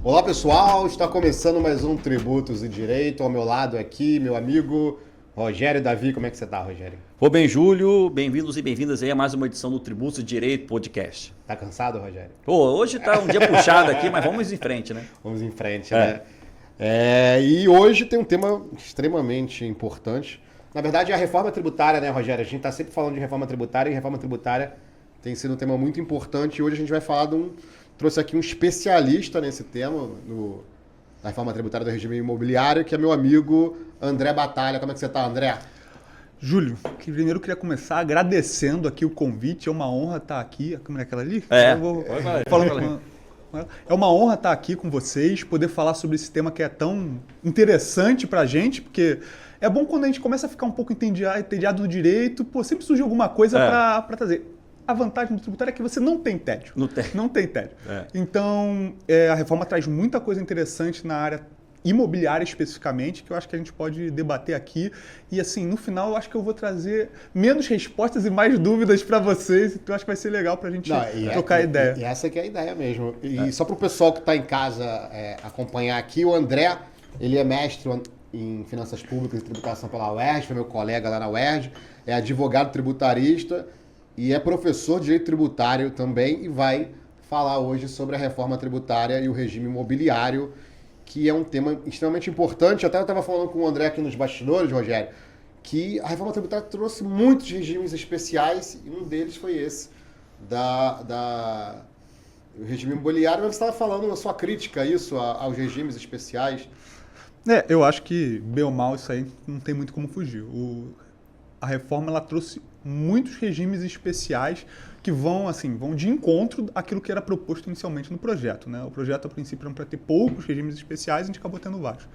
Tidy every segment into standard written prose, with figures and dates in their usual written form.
Olá pessoal, está começando mais um Tributos e Direito. Ao meu lado aqui, meu amigo Rogério Davi. Como é que você está, Rogério? Vou bem, Júlio. Bem-vindos e bem-vindas aí a mais uma edição do Tributos e Direito Podcast. Tá cansado, Rogério? Pô, hoje tá um dia puxado aqui, mas vamos em frente, né? Vamos em frente, né? E hoje tem um tema extremamente importante. Na verdade, é a reforma tributária, né, Rogério? A gente está sempre falando de reforma tributária e reforma tributária tem sido um tema muito importante. E hoje a gente vai falar trouxe aqui um especialista nesse tema, da reforma tributária do regime imobiliário, que é meu amigo André Batalha. Como é que você está, André? Júlio, primeiro eu queria começar agradecendo aqui o convite. É uma honra estar aqui. A câmera é aquela ali? É uma honra estar aqui com vocês, poder falar sobre esse tema que é tão interessante pra gente, porque é bom quando a gente começa a ficar um pouco entediado do direito, sempre surge alguma coisa para trazer. A vantagem do tributário é que você não tem tédio. Não tem tédio. Então, a reforma traz muita coisa interessante na área imobiliária especificamente, que eu acho que a gente pode debater aqui. E assim, no final, eu acho que eu vou trazer menos respostas e mais dúvidas para vocês. Então, eu acho que vai ser legal para a gente trocar ideia. E essa que é a ideia mesmo. E só para o pessoal que está em casa acompanhar aqui, o André, ele é mestre em Finanças Públicas e Tributação pela UERJ, foi meu colega lá na UERJ, é advogado tributarista e é professor de Direito Tributário também e vai falar hoje sobre a reforma tributária e o regime imobiliário, que é um tema extremamente importante. Até eu estava falando com o André aqui nos bastidores, Rogério, que a reforma tributária trouxe muitos regimes especiais e um deles foi esse, o regime imobiliário. Mas você estava falando a sua crítica a isso, aos regimes especiais. Eu acho que, bem ou mal, isso aí não tem muito como fugir. A reforma ela trouxe muitos regimes especiais que vão de encontro àquilo que era proposto inicialmente no projeto, né? O projeto, a princípio, era para ter poucos regimes especiais, a gente acabou tendo vários.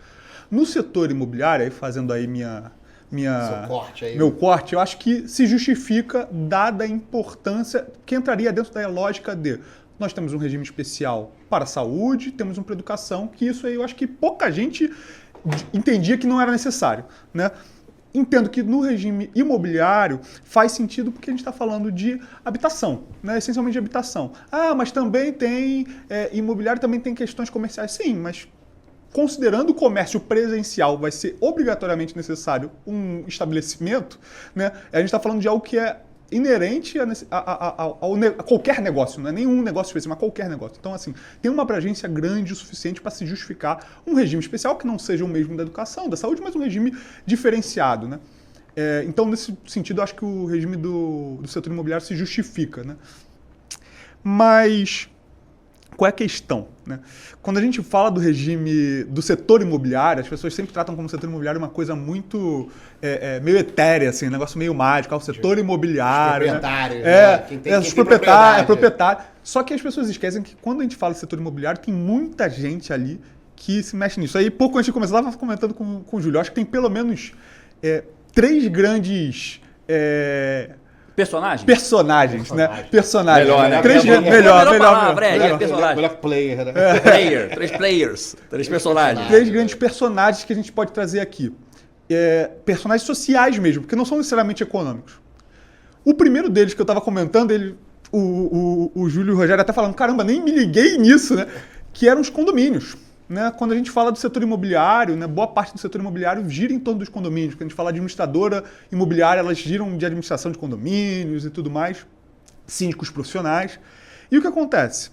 No setor imobiliário, aí fazendo aí meu corte, eu acho que se justifica, dada a importância que entraria dentro da lógica de nós temos um regime especial para a saúde, temos um para a educação, que isso aí eu acho que pouca gente entendia que não era necessário, né? Entendo que no regime imobiliário faz sentido porque a gente está falando de habitação, né? Essencialmente de habitação. Mas também tem imobiliário, também tem questões comerciais. Sim, mas considerando o comércio presencial vai ser obrigatoriamente necessário um estabelecimento, né? A gente está falando de algo que é inerente a qualquer negócio, não é nenhum negócio específico, mas qualquer negócio. Então, assim, tem uma abrangência grande o suficiente para se justificar um regime especial que não seja o mesmo da educação, da saúde, mas um regime diferenciado, né? Então, nesse sentido, eu acho que o regime do setor imobiliário se justifica, né? Mas qual é a questão, né? Quando a gente fala do regime do setor imobiliário, as pessoas sempre tratam como setor imobiliário uma coisa muito meio etérea, assim, um negócio meio mágico, o setor imobiliário. Os proprietários, né? Os proprietários, proprietário. Só que as pessoas esquecem que quando a gente fala de setor imobiliário, tem muita gente ali que se mexe nisso. Aí, pouco antes de começar, eu estava comentando com o Júlio, eu acho que tem pelo menos 3 grandes... Personagens, né? Personagens. Melhor, né? Melhor. Melhor player, né? 3 personagens. 3 grandes personagens que a gente pode trazer aqui. Personagens sociais mesmo, porque não são necessariamente econômicos. O primeiro deles que eu estava comentando, o Júlio e o Rogério até falando, caramba, nem me liguei nisso, né? Que eram os condomínios. Né? Quando a gente fala do setor imobiliário, né, boa parte do setor imobiliário gira em torno dos condomínios. Quando a gente fala de administradora imobiliária, elas giram de administração de condomínios e tudo mais, síndicos profissionais. E o que acontece?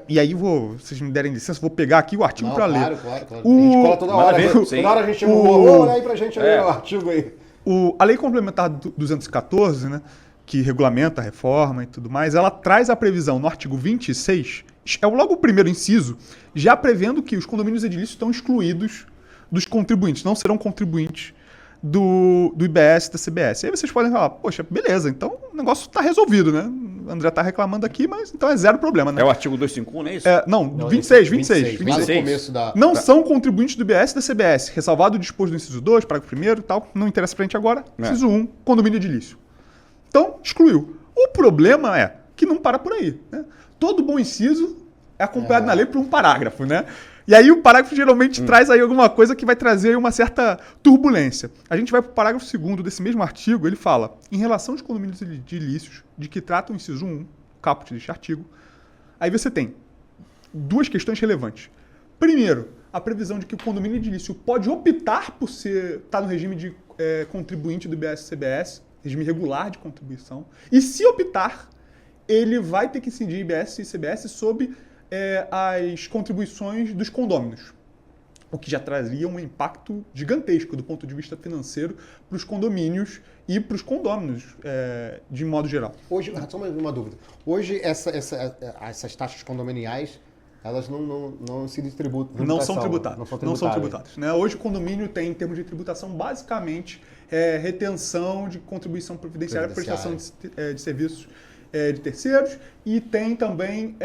E aí, vocês me derem licença, vou pegar aqui o artigo para ler. Claro. A gente cola toda hora. Toda hora a gente olha aí pra gente o artigo aí. A Lei Complementar 214, né, que regulamenta a reforma e tudo mais, ela traz a previsão no artigo 26, logo o primeiro inciso, já prevendo que os condomínios edilícios estão excluídos dos contribuintes, não serão contribuintes do IBS e da CBS. Aí vocês podem falar, poxa, beleza, então o negócio está resolvido, né? O André está reclamando aqui, mas então é zero problema, né? É o artigo 251, não é isso? Não, 26. Lá no começo Não são contribuintes do IBS e da CBS, ressalvado o disposto do inciso 2, parágrafo 1º e tal, não interessa pra gente agora, inciso 1, condomínio edilício. Então, excluiu. O problema é que não para por aí, né? Todo bom inciso é acompanhado na lei por um parágrafo, né? E aí o parágrafo geralmente traz aí alguma coisa que vai trazer aí uma certa turbulência. A gente vai para o parágrafo 2º desse mesmo artigo, ele fala, em relação aos condomínios edilícios, de que trata o inciso 1, caput deste artigo, aí você tem 2 questões relevantes. Primeiro, a previsão de que o condomínio edilício pode optar por estar no regime de contribuinte do IBS-CBS, regime regular de contribuição, e se optar, ele vai ter que incidir IBS e CBS sobre as contribuições dos condôminos, o que já traria um impacto gigantesco do ponto de vista financeiro para os condomínios e para os condôminos, de modo geral. Hoje, só uma dúvida. Hoje, essas taxas condominiais, elas não se distributam. Não são tributadas. Né? Hoje o condomínio tem, em termos de tributação, basicamente retenção de contribuição previdenciária, prestação de serviços de terceiros, e tem também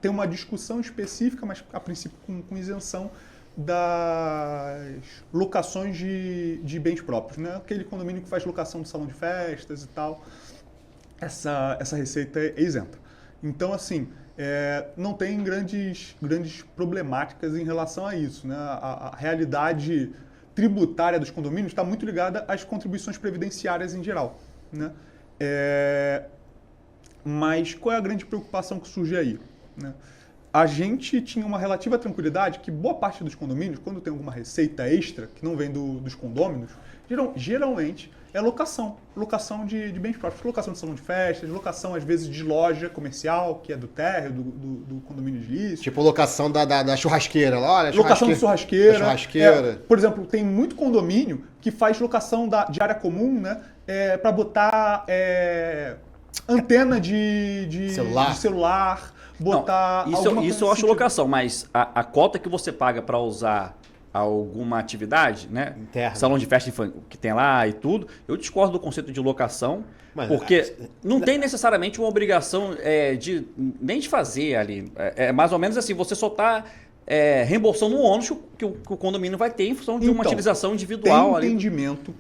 tem uma discussão específica, mas a princípio com isenção das locações de bens próprios. Né? Aquele condomínio que faz locação de salão de festas e tal, essa receita é isenta. Então, assim, não tem grandes problemáticas em relação a isso. Né? A realidade tributária dos condomínios está muito ligada às contribuições previdenciárias em geral. Né? Mas qual é a grande preocupação que surge aí? Né? A gente tinha uma relativa tranquilidade que boa parte dos condomínios, quando tem alguma receita extra, que não vem dos condôminos, geralmente é locação de bens próprios, locação de salão de festas, locação às vezes de loja comercial, que é do térreo, do condomínio edilício. Tipo locação da churrasqueira lá, olha, locação de churrasqueira. Churrasqueira. Por exemplo, tem muito condomínio que faz locação de área comum, né, para botar antena de celular, botar isso eu acho locação, mas a cota que você paga para usar alguma atividade, né? Interna. Salão de festa que tem lá e tudo, eu discordo do conceito de locação, porque não tem necessariamente uma obrigação nem de fazer ali. É mais ou menos assim, você só está reembolsando um ônus que o condomínio vai ter em função de uma utilização individual. Tem entendimento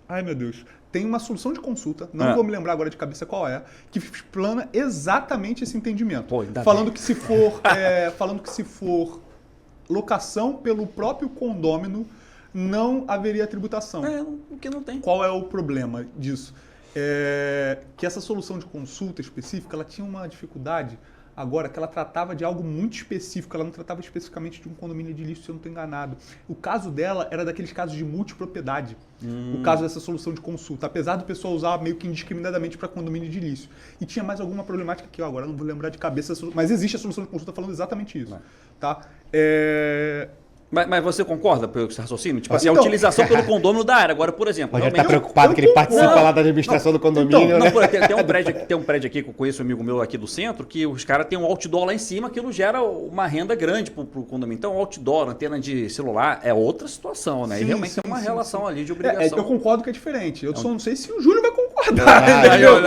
Ai, meu Deus. Tem uma solução de consulta, não vou me lembrar agora de cabeça qual que explana exatamente esse entendimento. Falando que se for locação pelo próprio condômino, não haveria tributação. Porque não tem. Qual é o problema disso? Que essa solução de consulta específica, ela tinha uma dificuldade agora que ela tratava de algo muito específico, ela não tratava especificamente de um condomínio edilício, se eu não estou enganado. O caso dela era daqueles casos de multipropriedade, o caso dessa solução de consulta, apesar do pessoal usar meio que indiscriminadamente para condomínio edilício. E tinha mais alguma problemática que agora não vou lembrar de cabeça, mas existe a solução de consulta falando exatamente isso. Tá? Mas você concorda com esse raciocínio? Tipo assim, a utilização pelo condômino da área. Agora, por exemplo... Mas já está preocupado que ele participa lá da administração do condomínio, né? Tem um prédio aqui que eu conheço um amigo meu aqui do centro, que os caras têm um outdoor lá em cima, aquilo gera uma renda grande para o condomínio. Então, outdoor, antena de celular, é outra situação, né? E realmente tem uma relação ali de obrigação. Eu concordo que é diferente. Eu só não sei se o Júlio vai concordar. Eu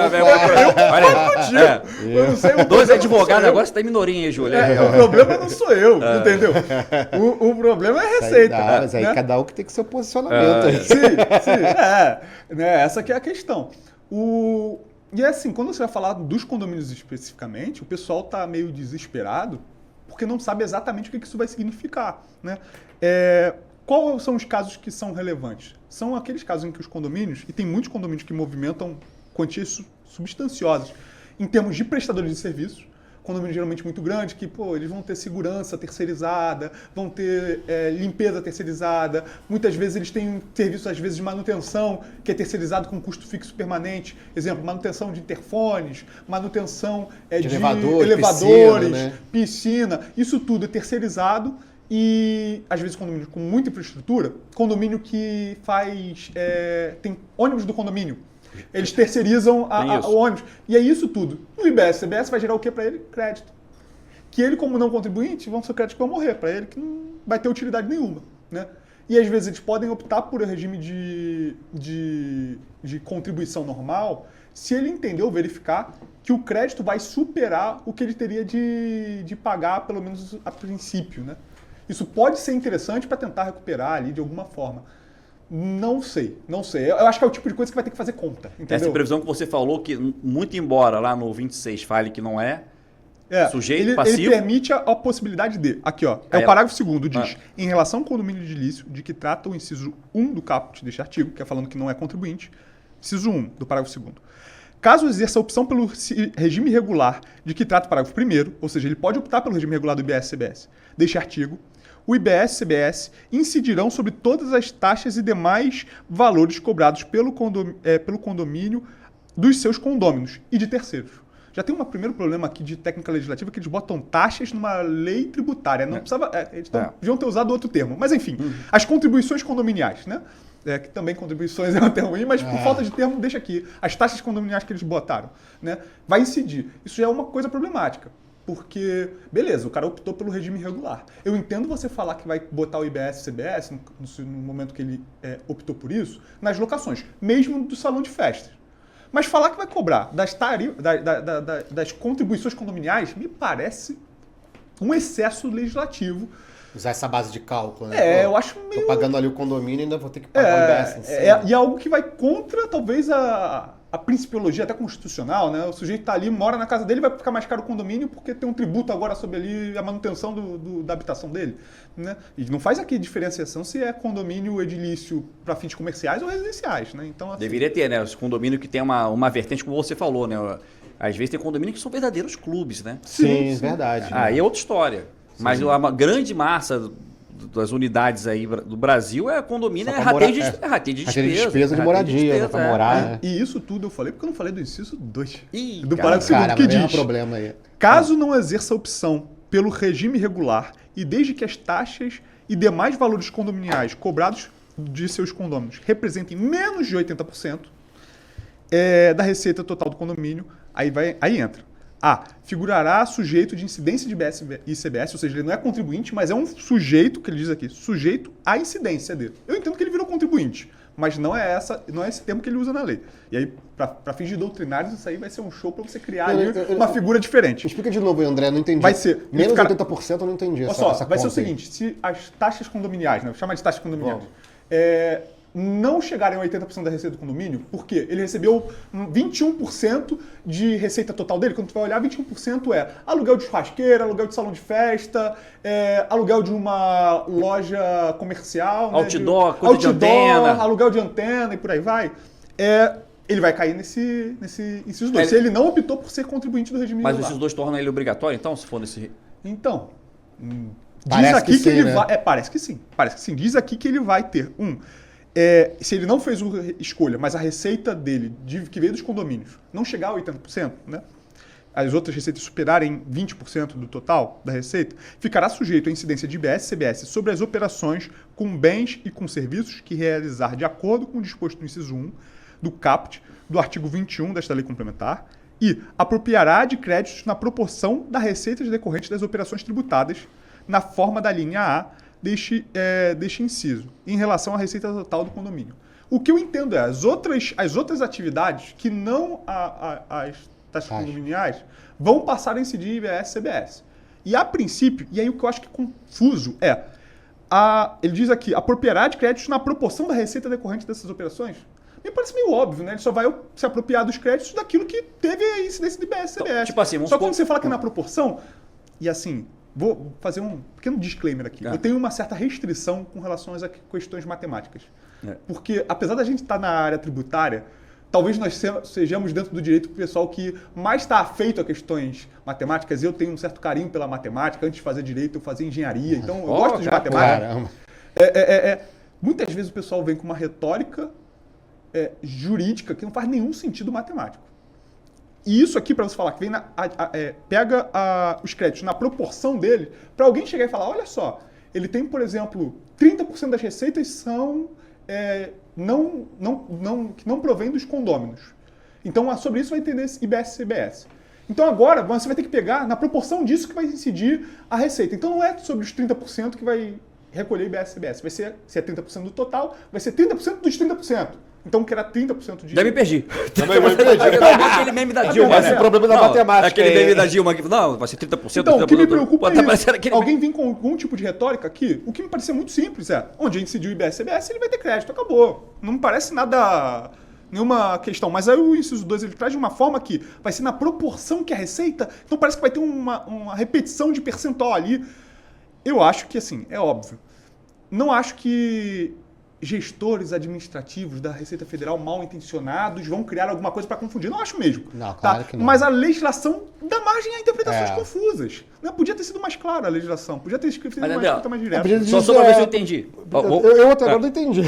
não sei. Dois advogados, agora você está em minoria, hein, Júlio? O problema não sou eu, entendeu? O problema é a receita. Mas aí cada um que tem que ser o posicionamento. Sim. Essa que é a questão. E assim, quando você vai falar dos condomínios especificamente, o pessoal está meio desesperado porque não sabe exatamente o que isso vai significar. Né? Quais são os casos que são relevantes? São aqueles casos em que os condomínios, e tem muitos condomínios que movimentam quantias substanciosas, em termos de prestadores de serviços, condomínio geralmente muito grande, que eles vão ter segurança terceirizada, vão ter limpeza terceirizada, muitas vezes eles têm serviço, às vezes, de manutenção, que é terceirizado com custo fixo permanente, exemplo, manutenção de interfones, manutenção de elevadores, piscina, isso tudo é terceirizado. E, às vezes, condomínio com muita infraestrutura, condomínio que tem ônibus do condomínio. Eles terceirizam o ônibus. E é isso tudo. O IBS-CBS vai gerar o que para ele? Crédito. Que ele, como não contribuinte, vão ser créditos que vão morrer. Para ele que não vai ter utilidade nenhuma. Né? E, às vezes, eles podem optar por um regime de contribuição normal se ele entender ou verificar que o crédito vai superar o que ele teria de pagar, pelo menos a princípio. Né? Isso pode ser interessante para tentar recuperar ali de alguma forma. Não sei. Eu acho que é o tipo de coisa que vai ter que fazer conta. Entendeu? Essa previsão que você falou, que muito embora lá no 26 fale que não sujeito passivo... Ele permite a possibilidade de... Aqui, ó. O parágrafo 2º diz, em relação ao condomínio edilício, de que trata o inciso 1 do caput deste artigo, que é falando que não é contribuinte, inciso 1 do parágrafo 2º. Caso exerça a opção pelo regime regular de que trata o parágrafo 1º, ou seja, ele pode optar pelo regime regular do IBS-CBS, deste artigo, o IBS-CBS incidirão sobre todas as taxas e demais valores cobrados pelo condomínio dos seus condôminos e de terceiros. Já tem um primeiro problema aqui de técnica legislativa que eles botam taxas numa lei tributária. Não precisava, eles deviam ter usado outro termo. Mas enfim, as contribuições condominiais, né? Que também contribuições é um termo ruim, mas por falta de termo, deixa aqui. As taxas condominiais que eles botaram, né? Vai incidir. Isso já é uma coisa problemática. Porque, beleza, o cara optou pelo regime regular. Eu entendo você falar que vai botar o IBS-CBS, no momento que ele optou por isso, nas locações, mesmo do salão de festas. Mas falar que vai cobrar das contribuições condominiais me parece um excesso legislativo. Usar essa base de cálculo, né? Eu acho meio... Tô pagando ali o condomínio e ainda vou ter que pagar o IBS em cima. E é algo que vai contra, talvez, a principiologia até constitucional, né? O sujeito tá ali, mora na casa dele, vai ficar mais caro o condomínio porque tem um tributo agora sobre ali a manutenção da habitação dele, né? E não faz aqui diferenciação se é condomínio edilício para fins comerciais ou residenciais, né? Então, assim... Deveria ter, né? Os condomínios que tem uma vertente, como você falou, né? Às vezes tem condomínios que são verdadeiros clubes, né? Sim. Verdade. Aí é outra história. Sim. Mas a grande massa das unidades aí do Brasil é condomínio, rateio de despesa. De moradia, para morar. Né? E isso tudo eu falei porque eu não falei do inciso 2. Do parágrafo segundo, que diz, problema aí. Caso não exerça a opção pelo regime regular e desde que as taxas e demais valores condominiais cobrados de seus condôminos representem menos de 80% da receita total do condomínio, aí entra. Figurará sujeito de incidência de IBS e ICBS, ou seja, ele não é contribuinte, mas é um sujeito, que ele diz aqui, sujeito à incidência dele. Eu entendo que ele virou contribuinte, mas não é esse termo que ele usa na lei. E aí, para fins de doutrinários, isso aí vai ser um show para você criar uma figura diferente. Explica de novo, André, não entendi. Vai ser... Menos 80% eu não entendi essa vai ser o seguinte, se as taxas condominiais, né, vou chamar de taxas condominiais, não chegarem a 80% da receita do condomínio, porque ele recebeu 21% de receita total dele. Quando tu vai olhar, 21% é aluguel de churrasqueira, aluguel de salão de festa, aluguel de uma loja comercial, outdoor, de antena, aluguel de antena e por aí vai. Ele vai cair nesse inciso 2. Se ele não optou por ser contribuinte do regime regular. Mas o inciso 2 torna ele obrigatório, então, se for nesse... Então, diz aqui que ele vai... Parece que sim. Diz aqui que ele vai ter se ele não fez escolha, mas a receita dele, que veio dos condomínios, não chegar a 80%, né? As outras receitas superarem 20% do total da receita, ficará sujeito à incidência de IBS e CBS sobre as operações com bens e com serviços que realizar de acordo com o disposto no inciso 1 do caput do artigo 21 desta lei complementar e apropriará de créditos na proporção da receita decorrente das operações tributadas na forma da linha A deste inciso, em relação à receita total do condomínio. O que eu entendo as outras atividades que não as taxas condominiais vão passar a incidir IBS e CBS. E a princípio, e aí o que eu acho que é confuso ele diz aqui, apropriará de créditos na proporção da receita decorrente dessas operações. Me parece meio óbvio, né? Ele só vai se apropriar dos créditos daquilo que teve a incidência de IBS e CBS. Então, tipo assim, só quando você fala que na proporção, e assim... Vou fazer um pequeno disclaimer aqui. Eu tenho uma certa restrição com relação às questões matemáticas. Porque, apesar da gente estar na área tributária, talvez nós sejamos dentro do direito o pessoal que mais está afeito a questões matemáticas. Eu tenho um certo carinho pela matemática. Antes de fazer direito, eu fazia engenharia. Então, eu gosto de matemática. Muitas vezes o pessoal vem com uma retórica jurídica que não faz nenhum sentido matemático. E isso aqui, para você falar, que vem pega os créditos na proporção dele, para alguém chegar e falar, olha só, ele tem, por exemplo, 30% das receitas são que não provém dos condôminos. Então, sobre isso vai entender esse IBS e CBS. Então, agora, você vai ter que pegar na proporção disso que vai incidir a receita. Então, não é sobre os 30% que vai recolher IBS e CBS. Vai ser, se é 30% do total, vai ser 30% dos 30%. Então, que era 30% de... Já me perdi. Também me perdi. Aquele meme da Dilma. Esse problema da matemática. Aquele meme da Dilma. Não, vai ser 30%. Então, o que me preocupa é isso. Aquele... Alguém vem com algum tipo de retórica aqui, o que me parecia muito simples onde incidiu o IBS e CBS, ele vai ter crédito, acabou. Não me parece nenhuma questão. Mas aí o inciso 2, ele traz de uma forma que vai ser na proporção que a receita, então parece que vai ter uma repetição de percentual ali. Eu acho que, assim, é óbvio. Não acho que gestores administrativos da Receita Federal mal intencionados vão criar alguma coisa para confundir. Não acho mesmo. Não, claro que não. Mas a legislação dá margem a interpretações confusas. Não, podia ter sido mais clara a legislação. Podia ter escrito uma escrita mais direta. Só para ver se eu entendi. Eu até agora não entendi.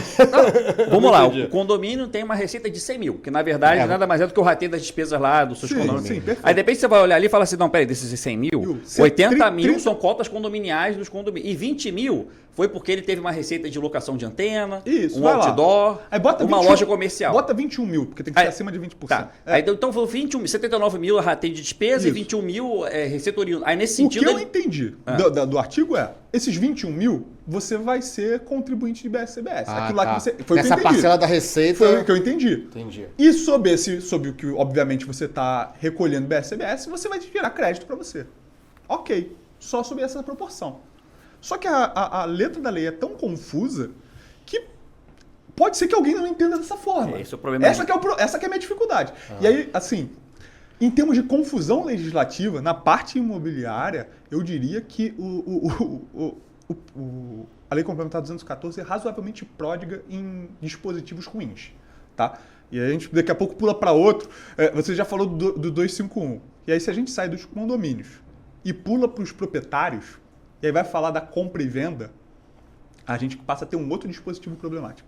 Vamos lá, o condomínio tem uma receita de 100 mil, que na verdade nada mais é do que o rateio das despesas lá dos seus condomínios. Sim, aí depois você vai olhar ali e fala assim, não, peraí, desses 100 mil, 80 mil são cotas condominiais dos condomínios. E 20 mil foi porque ele teve uma receita de locação de antena, um outdoor, uma loja comercial. Bota 21 mil, porque tem que ser acima de 20%. Tá. Aí, então foi 79 mil rateio de despesa e 21 mil receita oriunda. Aí nesse sentido... O que eu entendi do artigo esses 21 mil, você vai ser contribuinte de BSBS. Aquilo lá que você... Foi essa parcela da receita... Foi o que eu entendi. Entendi. E sobre o que, obviamente, você está recolhendo BSBS, você vai gerar crédito para você. Ok. Só sobre essa proporção. Só que a letra da lei é tão confusa que pode ser que alguém não entenda dessa forma. Esse é o problema. Essa que é a minha dificuldade. E aí, assim, em termos de confusão legislativa, na parte imobiliária, eu diria que a Lei Complementar 214 é razoavelmente pródiga em dispositivos ruins. Tá? E aí a gente daqui a pouco pula para outro. Você já falou do 251. E aí se a gente sai dos condomínios e pula para os proprietários, e aí vai falar da compra e venda, a gente passa a ter um outro dispositivo problemático.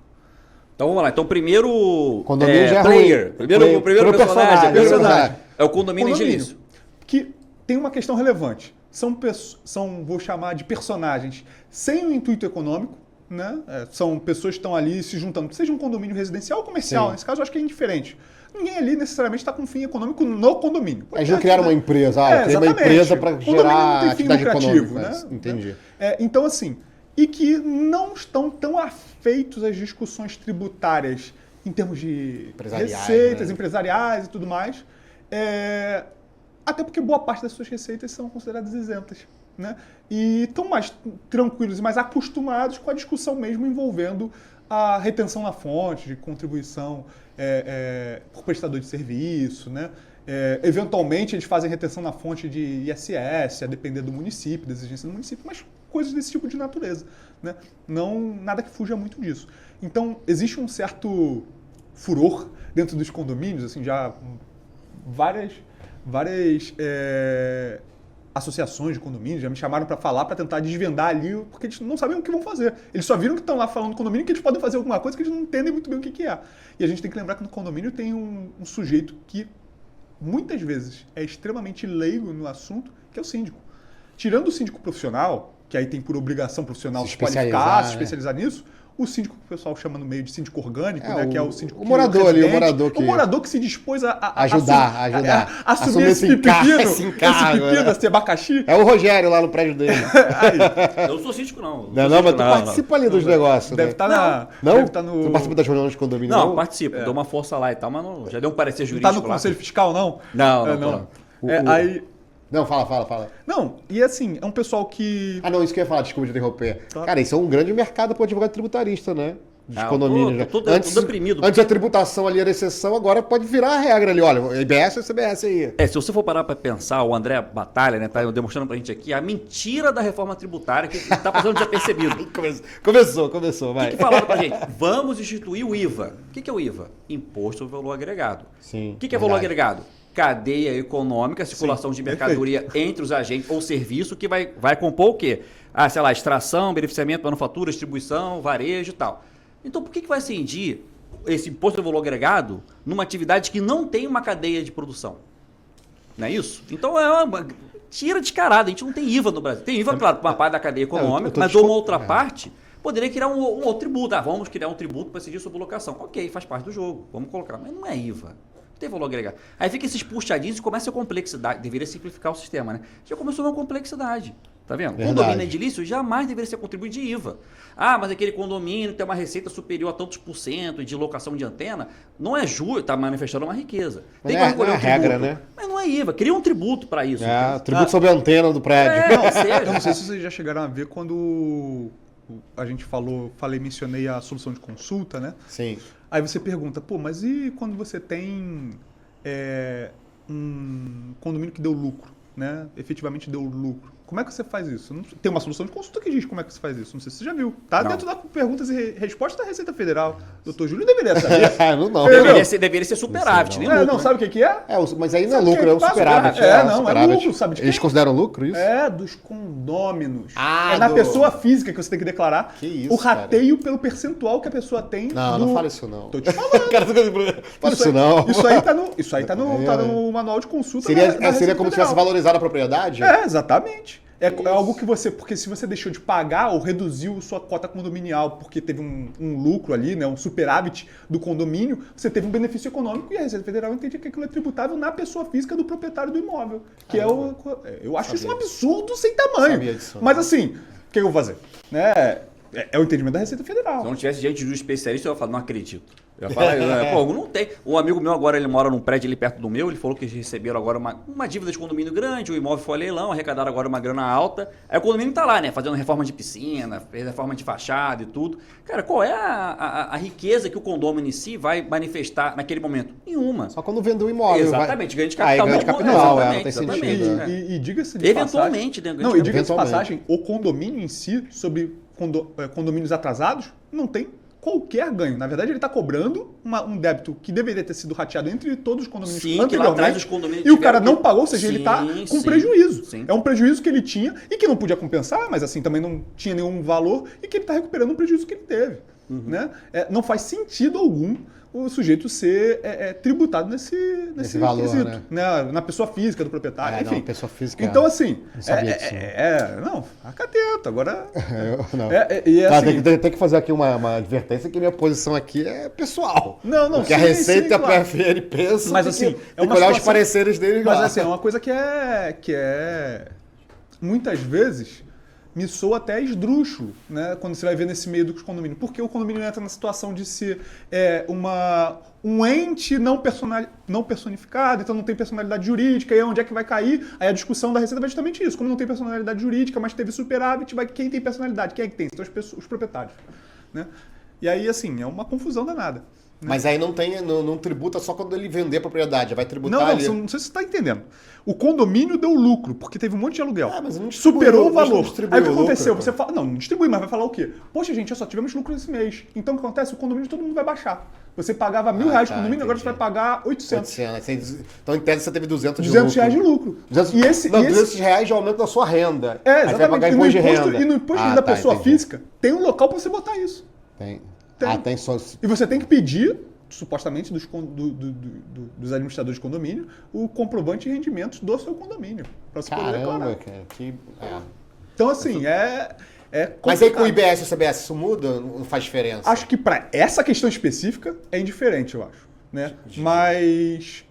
Então vamos lá. Então primeiro condomínio já player. O primeiro personagem. É o condomínio edilício. Que tem uma questão relevante. São, vou chamar de personagens sem o intuito econômico, né? São pessoas que estão ali se juntando, seja um condomínio residencial ou comercial. Sim. Nesse caso eu acho que é indiferente. Ninguém ali necessariamente está com fim econômico no condomínio. Eles não criaram uma empresa, criaram uma empresa para gerar atividade econômica. Né? Entendi. Então, assim, e que não estão tão afeitos às discussões tributárias em termos de receitas, empresariais e tudo mais, até porque boa parte das suas receitas são consideradas isentas. Né? E estão mais tranquilos e mais acostumados com a discussão mesmo envolvendo a retenção na fonte, de contribuição por prestador de serviço, né? Eventualmente eles fazem retenção na fonte de ISS, a depender do município, da exigência do município, mas coisas desse tipo de natureza, né? Não, nada que fuja muito disso. Então, existe um certo furor dentro dos condomínios, assim, já várias associações de condomínios já me chamaram para falar, para tentar desvendar ali, porque eles não sabem o que vão fazer. Eles só viram que estão lá falando do condomínio que eles podem fazer alguma coisa que eles não entendem muito bem o que é. E a gente tem que lembrar que no condomínio tem um sujeito que muitas vezes é extremamente leigo no assunto, que é o síndico. Tirando o síndico profissional, que aí tem por obrigação profissional se qualificar, se especializar nisso, o síndico que o pessoal chama no meio de síndico orgânico, né, que é o síndico o morador que se dispôs a ajudar. Assumir esse pepino, esse abacaxi. É o Rogério lá no prédio dele. Eu não sou síndico, não. Mas tu participa ali dos negócios. Deve estar no... Você participa das reuniões de condomínio? Não, participo. Dou uma força lá e tal, mas não, já deu um parecer jurídico. Não tá no conselho fiscal, não? Não. Aí... Não, fala. Não, e assim, é um pessoal que... não, isso que eu ia falar, desculpa te interromper. Claro. Cara, isso é um grande mercado para o advogado tributarista, né? Dos condomínios. Tô deprimido. Antes a tributação ali era exceção, agora pode virar a regra ali. Olha, IBS ou CBS aí. Se você for parar para pensar, o André Batalha, né, tá demonstrando pra gente aqui a mentira da reforma tributária que tá passando desapercebido. Começou, vai. O que falaram pra gente? Vamos instituir o IVA. O que é o IVA? Imposto sobre Valor Agregado. Sim. O que é valor agregado? Cadeia econômica, circulação de mercadoria entre os agentes ou serviço que vai compor o quê? Extração, beneficiamento, manufatura, distribuição, varejo e tal. Então, por que vai incidir esse imposto de valor agregado numa atividade que não tem uma cadeia de produção? Não é isso? Então, é uma tira de carada. A gente não tem IVA no Brasil. Tem IVA, claro, para uma parte da cadeia econômica, mas uma outra parte poderia criar um outro tributo. Vamos criar um tributo para incidir sobre locação. Ok, faz parte do jogo. Vamos colocar. Mas não é IVA. Não tem valor agregado. Aí fica esses puxadinhos e começa a complexidade. Deveria simplificar o sistema, né? Já começou uma complexidade. Tá vendo? Verdade. Condomínio edilício jamais deveria ser contribuído de IVA. Mas aquele condomínio tem uma receita superior a tantos por cento de locação de antena. Não é justo, está manifestando uma riqueza. Tem que recolher um tributo. Regra, né? Mas não é IVA. Cria um tributo para isso. Tributo sobre a antena do prédio. Eu não sei se vocês já chegaram a ver quando a gente mencionei a solução de consulta, né? Sim. Aí você pergunta, mas e quando você tem um condomínio que deu lucro, né? Efetivamente deu lucro. Como é que você faz isso? Tem uma solução de consulta que diz como é que você faz isso. Não sei se você já viu. Tá dentro da perguntas e respostas da Receita Federal. Doutor Júlio deveria saber. Não. Deveria ser superávit, nem Não, lucro. não, sabe o que é? Mas aí não é Sabe o lucro, que é um passa? superávit. É lucro, sabe de quem? Eles consideram lucro isso? É, dos condôminos. Ah, é na pessoa física que você tem que declarar Que isso, o rateio pelo percentual que a pessoa tem. Não fala isso não. Tô te falando. Fala isso não. Isso aí tá no manual de consulta. Seria como se tivesse valorizado a propriedade? É, exatamente. É algo que você... Porque se você deixou de pagar ou reduziu sua cota condominial porque teve um lucro ali, né, um superávit do condomínio, você teve um benefício econômico e a Receita Federal entende que aquilo é tributável na pessoa física do proprietário do imóvel. Que eu acho isso um absurdo sem tamanho. Mas assim, o que eu vou fazer? Né? É o entendimento da Receita Federal. Se eu não tivesse diante de um especialista, eu ia falar, não acredito. Eu ia falar, pô, não tem. Um amigo meu agora, ele mora num prédio ali perto do meu, ele falou que eles receberam agora uma dívida de condomínio grande, o imóvel foi a leilão, arrecadaram agora uma grana alta. Aí o condomínio tá lá, né, fazendo reforma de piscina, fez reforma de fachada e tudo. Cara, qual é a riqueza que o condomínio em si vai manifestar naquele momento? Nenhuma. Só quando vende o imóvel. Exatamente, ganho de capital. Ganho de capital, não tem exatamente. sentido. E diga-se de Eventualmente, passagem... né? Não, e diga-se de passagem, o condomínio em si, sobre condomínios atrasados, não tem qualquer ganho. Na verdade, ele está cobrando um débito que deveria ter sido rateado entre todos os condomínios que lá atrás os condomínios e o cara não pagou, ou seja, ele está com prejuízo. Sim. É um prejuízo que ele tinha e que não podia compensar, mas assim também não tinha nenhum valor e que ele está recuperando um prejuízo que ele teve. Né? Não faz sentido algum o sujeito ser tributado nesse valor, quesito, né? Na pessoa física do proprietário. Enfim. Não, pessoa física. Então, assim. Não sabia disso. Não, fica atento. Agora. Assim, tem que fazer aqui uma advertência que minha posição aqui é pessoal. Não. Porque a Receita e a PFN pensam. Mas assim, tem que olhar os pareceres deles lá. Mas assim, é uma coisa que é muitas vezes me soa até esdrúxulo, né? Quando você vai ver nesse meio dos condomínios. Porque o condomínio entra na situação de ser um ente não personificado, então não tem personalidade jurídica, e onde é que vai cair? Aí a discussão da Receita vai justamente isso. Como não tem personalidade jurídica, mas teve superávit, quem tem personalidade? Quem é que tem? São os proprietários. Né? E aí, assim, é uma confusão danada. Né? Mas aí não tributa só quando ele vender a propriedade, vai tributar não, ali. Não sei se você está entendendo. O condomínio deu lucro, porque teve um monte de aluguel. Mas não superou o valor. Aí o que aconteceu? Você fala, não distribui, mas vai falar o quê? Poxa, gente, só tivemos lucro esse mês. Então o que acontece? O condomínio todo mundo vai baixar. Você pagava R$1.000 de condomínio, agora você vai pagar 800. Então, em tese, você teve 200 de lucro. R$200 de lucro. 200 reais de aumento da sua renda. Exatamente. Aí vai pagar imposto de renda. E no imposto de renda da pessoa física, tem um local para você botar isso. Tem só... E você tem que pedir, supostamente, dos administradores de condomínio, o comprovante de rendimentos do seu condomínio. Para você poder declarar. Cara, Então, assim, Mas aí com o IBS e o CBS isso muda? Não faz diferença? Acho que para essa questão específica é indiferente, eu acho. Né? Mas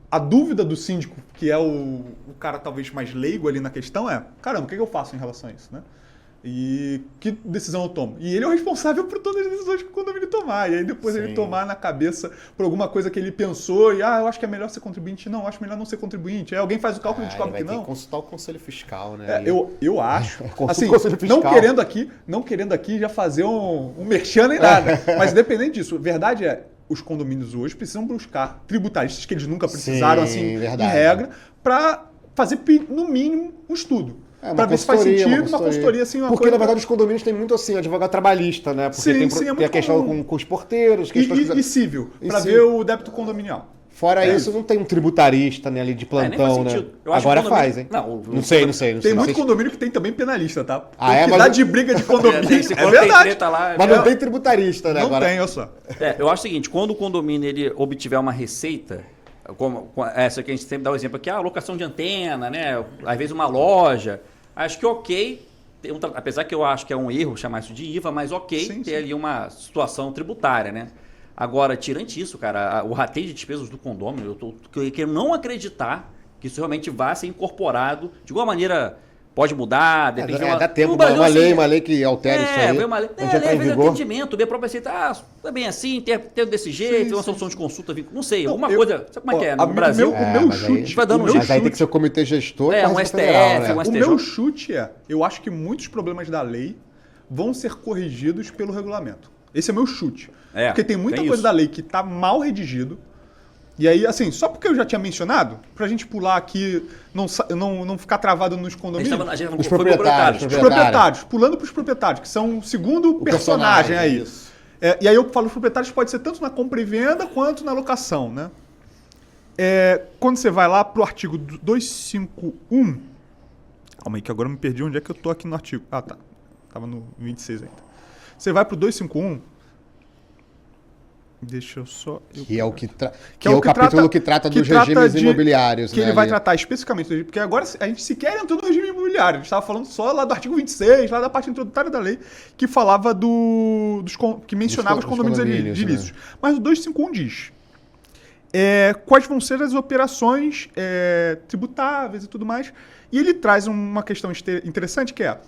a dúvida do síndico, que é o cara talvez mais leigo ali na questão, é: caramba, o que eu faço em relação a isso? Né? E que decisão eu tomo? E ele é o responsável por todas as decisões que o condomínio tomar. E aí depois ele tomar na cabeça por alguma coisa que ele pensou e eu acho que é melhor ser contribuinte. Não, eu acho melhor não ser contribuinte. Aí alguém faz o cálculo e descobre que não. Tem que consultar o Conselho Fiscal, né? Eu acho. Assim, fiscal. não querendo aqui já fazer um merchan nem nada. Mas independente disso, a verdade é, os condomínios hoje precisam buscar tributaristas que eles nunca precisaram, em regra, para fazer, no mínimo, um estudo. Para ver se faz sentido, uma consultoria assim, Porque, na verdade, os condomínios têm muito assim, advogado trabalhista, né? Porque tem a questão com os porteiros. E cívil, para ver o débito condominial. Fora isso, não tem um tributarista, né, ali de plantão, né? Agora faz, hein? Não sei. Tem muito condomínio que tem também penalista, tá? Mas de briga de condomínio. É verdade. Mas não tem tributarista, né? Não tem, olha só. Eu acho o seguinte, quando o condomínio ele obtiver uma receita, como essa que a gente sempre dá o exemplo aqui, locação de antena, né? Às vezes uma loja. Acho que ok, apesar que eu acho que é um erro chamar isso de IVA, mas ter ali uma situação tributária, né? Agora, tirante isso, cara, o rateio de despesas do condomínio, eu quero não acreditar que isso realmente vá ser incorporado de alguma maneira. Pode mudar, depende dá tempo, uma lei que altere isso aí. Uma lei, às vezes atendimento, bem próprio assim, é bem assim, tem desse jeito, tem uma solução de consulta, não sei, alguma coisa, sabe como é que é? No Brasil, o meu chute vai dando mas aí tem que ser o comitê gestor, um STF, federal, um STJ. O meu chute eu acho que muitos problemas da lei vão ser corrigidos pelo regulamento. Esse é o meu chute. Porque tem muita coisa da lei que está mal redigido, E aí, assim, só porque eu já tinha mencionado, pra gente pular aqui, não ficar travado nos condomínios. Os proprietários. Os proprietários, pulando pros proprietários, que são o segundo personagem aí. E aí eu falo, os proprietários pode ser tanto na compra e venda quanto na locação, né? Quando você vai lá pro artigo 251... Calma aí, que agora eu me perdi onde é que eu tô aqui no artigo. Ah, tá. Tava no 26 ainda. Você vai pro 251... Deixa eu só... Que é o capítulo que trata dos regimes imobiliários. Que ele vai tratar especificamente, porque agora a gente sequer entrou no regime imobiliário. A gente estava falando só lá do artigo 26, lá da parte introdutória da lei, que falava que mencionava os condomínios edilícios. Né? Mas o 251 diz quais vão ser as operações tributáveis e tudo mais. E ele traz uma questão interessante que é...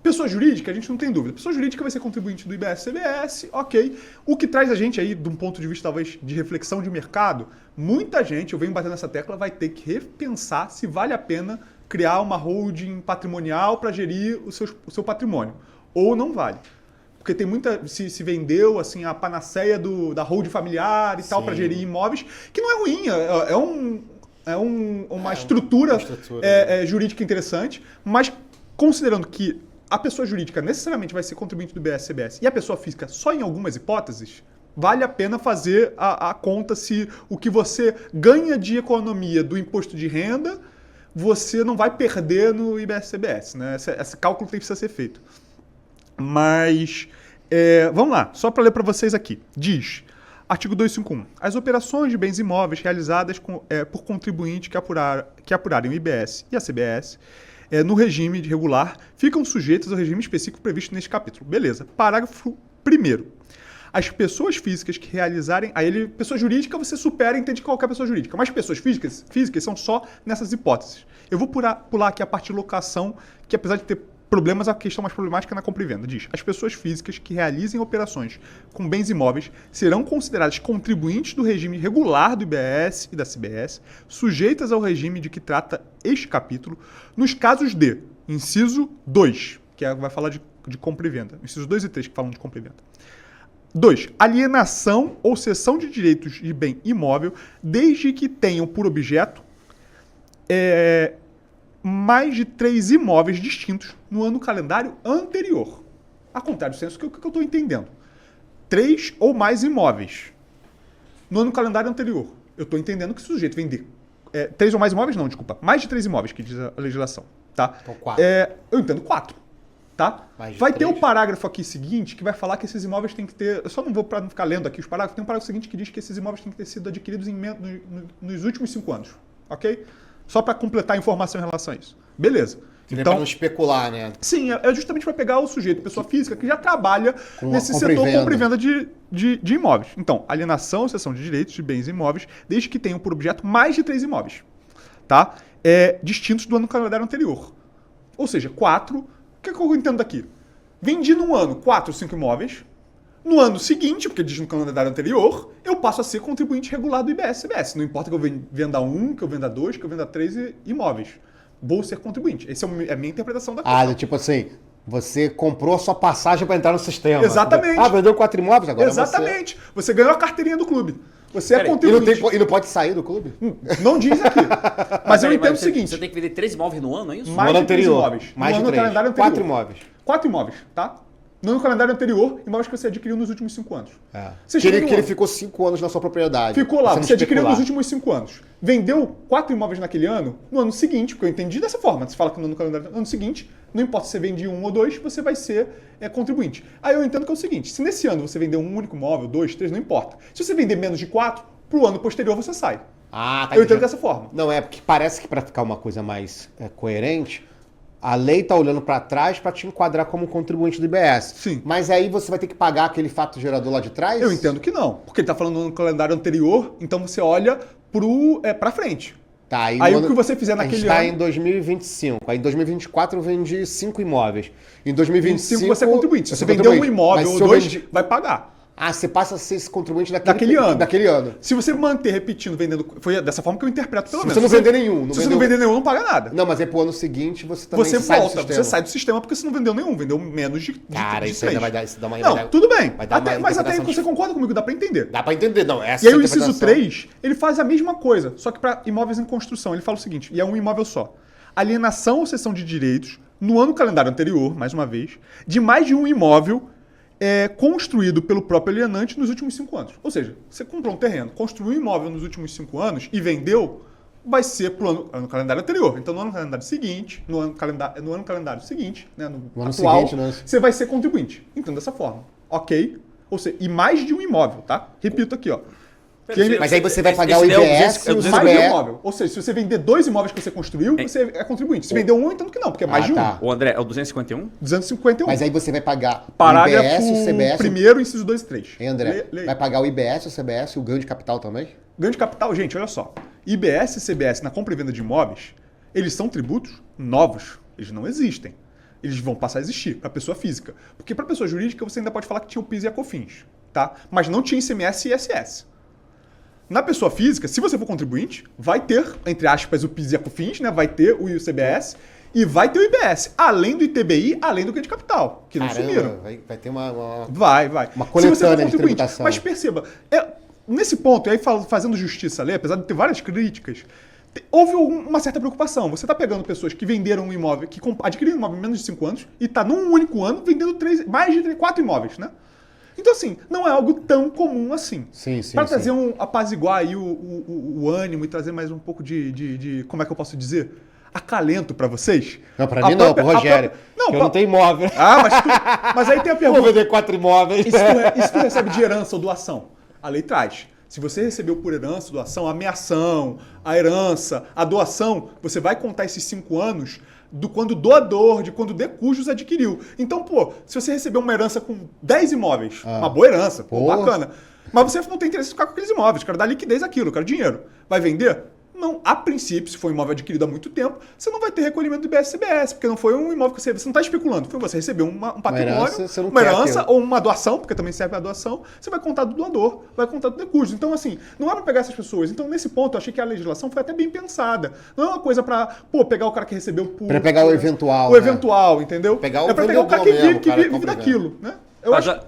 Pessoa jurídica, a gente não tem dúvida. Pessoa jurídica vai ser contribuinte do IBS-CBS, ok. O que traz a gente aí, de um ponto de vista talvez de reflexão de mercado, muita gente, eu venho batendo nessa tecla, vai ter que repensar se vale a pena criar uma holding patrimonial para gerir o seu patrimônio. Ou não vale. Porque tem muita... Se vendeu assim, a panaceia da holding familiar e tal para gerir imóveis, que não é ruim, uma estrutura jurídica interessante, mas considerando que a pessoa jurídica necessariamente vai ser contribuinte do IBS-CBS e a pessoa física só em algumas hipóteses, vale a pena fazer a conta se o que você ganha de economia do imposto de renda, você não vai perder no IBS-CBS. Né? Esse cálculo precisa ser feito. Mas, vamos lá, só para ler para vocês aqui. Diz, artigo 251, as operações de bens imóveis realizadas por contribuinte que apurarem o IBS e a CBS no regime regular, ficam sujeitas ao regime específico previsto neste capítulo. Beleza. Parágrafo 1º. As pessoas físicas que realizarem... pessoa jurídica você supera e entende qualquer pessoa jurídica. Mas pessoas físicas são só nessas hipóteses. Eu vou pular aqui a parte de locação, que apesar de ter problemas, a questão mais problemática é na compra e venda. Diz, as pessoas físicas que realizem operações com bens imóveis serão consideradas contribuintes do regime regular do IBS e da CBS, sujeitas ao regime de que trata este capítulo, nos casos de, inciso 2, que vai falar de compra e venda, incisos 2 e 3 que falam de compra e venda. 2. Alienação ou cessão de direitos de bem imóvel, desde que tenham por objeto mais de 3 imóveis distintos no ano calendário anterior. A contrário do censo, o que eu estou entendendo? 3 ou mais imóveis no ano calendário anterior. Eu estou entendendo que o sujeito vender 3 ou mais imóveis, não, desculpa. Mais de 3 imóveis, que diz a legislação. Tá? Então 4. Eu entendo 4. Tá? Vai ter o parágrafo aqui seguinte que vai falar que esses imóveis têm que ter... Eu só não vou para não ficar lendo aqui os parágrafos. Tem um parágrafo seguinte que diz que esses imóveis têm que ter sido adquiridos nos últimos 5 anos. Ok? Só para completar a informação em relação a isso. Beleza. Então, para não especular, né? Sim, é justamente para pegar o sujeito, pessoa física, que já trabalha nesse setor compra e venda de imóveis. Então, alienação ou cessão de direitos de bens imóveis, desde que tenham por objeto mais de 3 imóveis. Tá? Distintos do ano calendário anterior. Ou seja, 4. O que eu entendo daqui? Vendi num ano 4 ou 5 imóveis. No ano seguinte, porque diz no calendário anterior, eu passo a ser contribuinte regular do IBS-CBS. Não importa que eu venda 1, que eu venda 2, que eu venda 3 imóveis. Vou ser contribuinte. Essa é a minha interpretação da questão. Tipo assim, você comprou a sua passagem para entrar no sistema. Exatamente. Vendeu 4 imóveis agora. Exatamente. Você ganhou a carteirinha do clube. Você é contribuinte. E não pode sair do clube? Não diz aqui. Mas eu entendo o seguinte. Você tem que vender 3 imóveis no ano, é isso? Mais de 3 imóveis. Mais de 3. Calendário anterior. 4 imóveis. 4 imóveis, tá? No calendário anterior, imóveis que você adquiriu nos últimos 5 anos. Que ele ficou 5 anos na sua propriedade. Ficou lá, você adquiriu nos últimos 5 anos. Vendeu 4 imóveis naquele ano, no ano seguinte, porque eu entendi dessa forma. Você fala que no calendário, no ano seguinte, não importa se você vende 1 ou 2, você vai ser contribuinte. Aí eu entendo que é o seguinte, se nesse ano você vender um único imóvel, 2, 3, não importa. Se você vender menos de 4, pro ano posterior você sai. Tá. Eu entendo dessa forma. Não, porque parece que para ficar uma coisa mais coerente, a lei está olhando para trás para te enquadrar como contribuinte do IBS. Sim. Mas aí você vai ter que pagar aquele fato gerador lá de trás? Eu entendo que não. Porque ele está falando no calendário anterior, então você olha para frente. Tá, aí o que você fizer naquele ano... A gente está em 2025. Aí em 2024 eu vendi 5 imóveis. Em 2025 você é contribuinte. Se você vendeu um imóvel ou 2, vai pagar. Ah, você passa a ser esse contribuinte Daquele ano. ano. Se você manter repetindo, vendendo... Foi dessa forma que eu interpreto, pelo Se menos. você não vender nenhum. Se você não vender nenhum, não paga nada. Não, mas aí pro ano seguinte você também Você sai volta, do sistema. você sai do sistema porque você não vendeu nenhum, vendeu menos de Cara, de isso 3. ainda vai dar... Isso dá uma, Não, tudo bem. vai dar uma Mas até aí interpretação você concorda comigo, dá pra entender. Dá pra entender, não. Essa E aí o inciso interpretação- 3, ele faz a mesma coisa, só que para imóveis em construção. Ele fala o seguinte, e é um imóvel só. Alienação ou cessão de direitos, no ano calendário anterior, mais uma vez, de mais de um imóvel construído pelo próprio alienante nos últimos 5 anos. Ou seja, você comprou um terreno, construiu um imóvel nos últimos 5 anos e vendeu, vai ser pro ano calendário anterior. Então, no ano calendário seguinte, no ano calendário seguinte, né, no ano atual, seguinte, né? você vai ser contribuinte. Então, dessa forma. Ok? Ou seja, e mais de um imóvel, tá? Repito aqui, ó. Mas aí você vai pagar o Esse é o IBS 200, e o Mais de um IBS. imóvel. Ou seja, se você vender 2 imóveis que você construiu, você é contribuinte. Se vender um, então que não, porque é mais de um. tá. O André, é o 251? 251. Mas aí você vai pagar Parágrafo o IBS, o CBS... primeiro, inciso 2 e 3. Hein, André? Lê aí. Vai pagar o IBS, o CBS e o ganho de capital também? Ganho de capital, gente, olha só. IBS e CBS na compra e venda de imóveis, eles são tributos novos. Eles não existem. Eles vão passar a existir para pessoa física. Porque para pessoa jurídica você ainda pode falar que tinha o PIS e a COFINS, tá? Mas não tinha ICMS e ISS. Na pessoa física, se você for contribuinte, vai ter, entre aspas, o PIS e a COFINS, né? Vai ter o ICBS e vai ter o IBS, além do ITBI, além do ganho de capital, que não sumiram. Vai ter uma... Vai. Uma Se você for coletânea de contribuinte. tributação. Mas perceba, nesse ponto, e aí fazendo justiça ali, apesar de ter várias críticas, houve uma certa preocupação. Você está pegando pessoas que venderam um imóvel, que adquiriram um imóvel em menos de 5 anos, e está num único ano vendendo mais de 4 imóveis, né? Então, assim, não é algo tão comum assim. Sim. Para trazer apaziguar aí o ânimo e trazer mais um pouco de como é que eu posso dizer? Acalento para vocês. Não, para mim não, pro Rogério. Não, eu não tenho imóvel. Mas aí tem a Vou pergunta. vender 4 imóveis. E se tu recebe de herança ou doação? A lei traz. Se você recebeu por herança ou doação, a ameação, a herança, a doação, você vai contar esses 5 anos quando o doador, de quando o de cujos adquiriu. Então, pô, se você recebeu uma herança com 10 imóveis, uma boa herança, pô, bacana, mas você não tem interesse em ficar com aqueles imóveis, quero dar liquidez àquilo, quero dinheiro. Vai vender? Não, a princípio, se for um imóvel adquirido há muito tempo, você não vai ter recolhimento do IBS-CBS, porque não foi um imóvel que você não está especulando, foi você recebeu um patrimônio, uma herança ou uma doação, porque também serve a doação, você vai contar do doador, vai contar do decurso. Então, assim, não é para pegar essas pessoas. Então, nesse ponto, eu achei que a legislação foi até bem pensada. Não é uma coisa para, pegar o cara que recebeu por... Para pegar o eventual. O eventual, entendeu? Pegar o é para pegar o cara que mesmo, vive daquilo, né?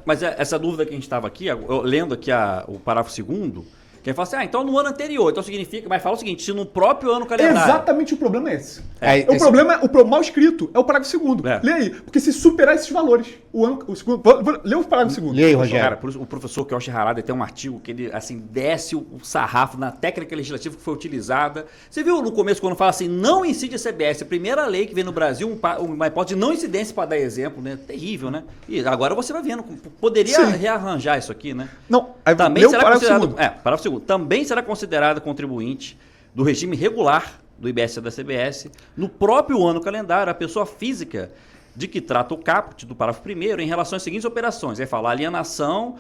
Mas essa dúvida que a gente estava aqui, eu lendo aqui o parágrafo 2º, que aí fala assim, então no ano anterior, então significa, mas fala o seguinte, se no próprio ano calendário... Exatamente o problema é esse. Problema O mal escrito é o parágrafo 2º. Lê aí, porque se superar esses valores, o segundo... Lê o parágrafo 2º. Lê aí, Rogério. Cara, o professor Kelch Harada tem um artigo que ele, assim, desce o sarrafo na técnica legislativa que foi utilizada. Você viu no começo, quando fala assim, não incide a CBS, a primeira lei que vem no Brasil, uma hipótese de não incidência para dar exemplo, né? Terrível, né? E agora você vai vendo, poderia rearranjar isso aqui, né? Não, aí também lê o será parágrafo considerado, 2º. parágrafo 2º, também será considerado contribuinte do regime regular do IBS e da CBS no próprio ano calendário a pessoa física de que trata o caput do parágrafo 1º em relação às seguintes operações. Aí fala alienação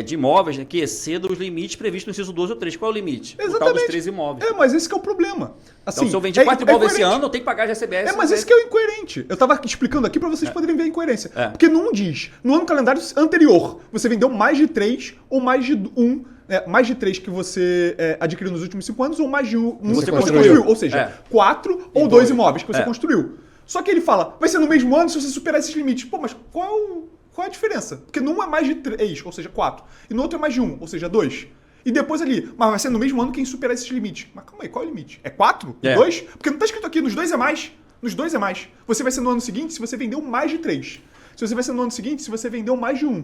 de imóveis que excedam os limites previstos no inciso 2 ou 3. Qual é o limite? Exatamente. O tal dos 3 imóveis. Mas esse que é o problema. Assim, Então, se eu vendi 4 imóveis esse ano, eu tenho que pagar de CBS. Mas esse que é o incoerente. Eu estava explicando aqui para vocês poderem ver a incoerência. Porque não diz, no ano calendário anterior, você vendeu mais de 3 ou mais de 1, mais de 3 que você adquiriu nos últimos 5 anos ou mais de 1 que você construiu. Ou seja, 4 ou 2 imóveis que você construiu. Só que ele fala, vai ser no mesmo ano se você superar esses limites. Pô, mas qual é a diferença? Porque num é mais de 3, ou seja, 4. E no outro é mais de 1, ou seja, 2. E depois ali, mas vai ser no mesmo ano quem superar esses limites. Mas calma aí, qual é o limite? É 4? 2? Porque não está escrito aqui, nos 2 é mais. Nos 2 é mais. Você vai ser no ano seguinte se você vendeu mais de 3. Se você vai ser no ano seguinte se você vendeu mais de 1.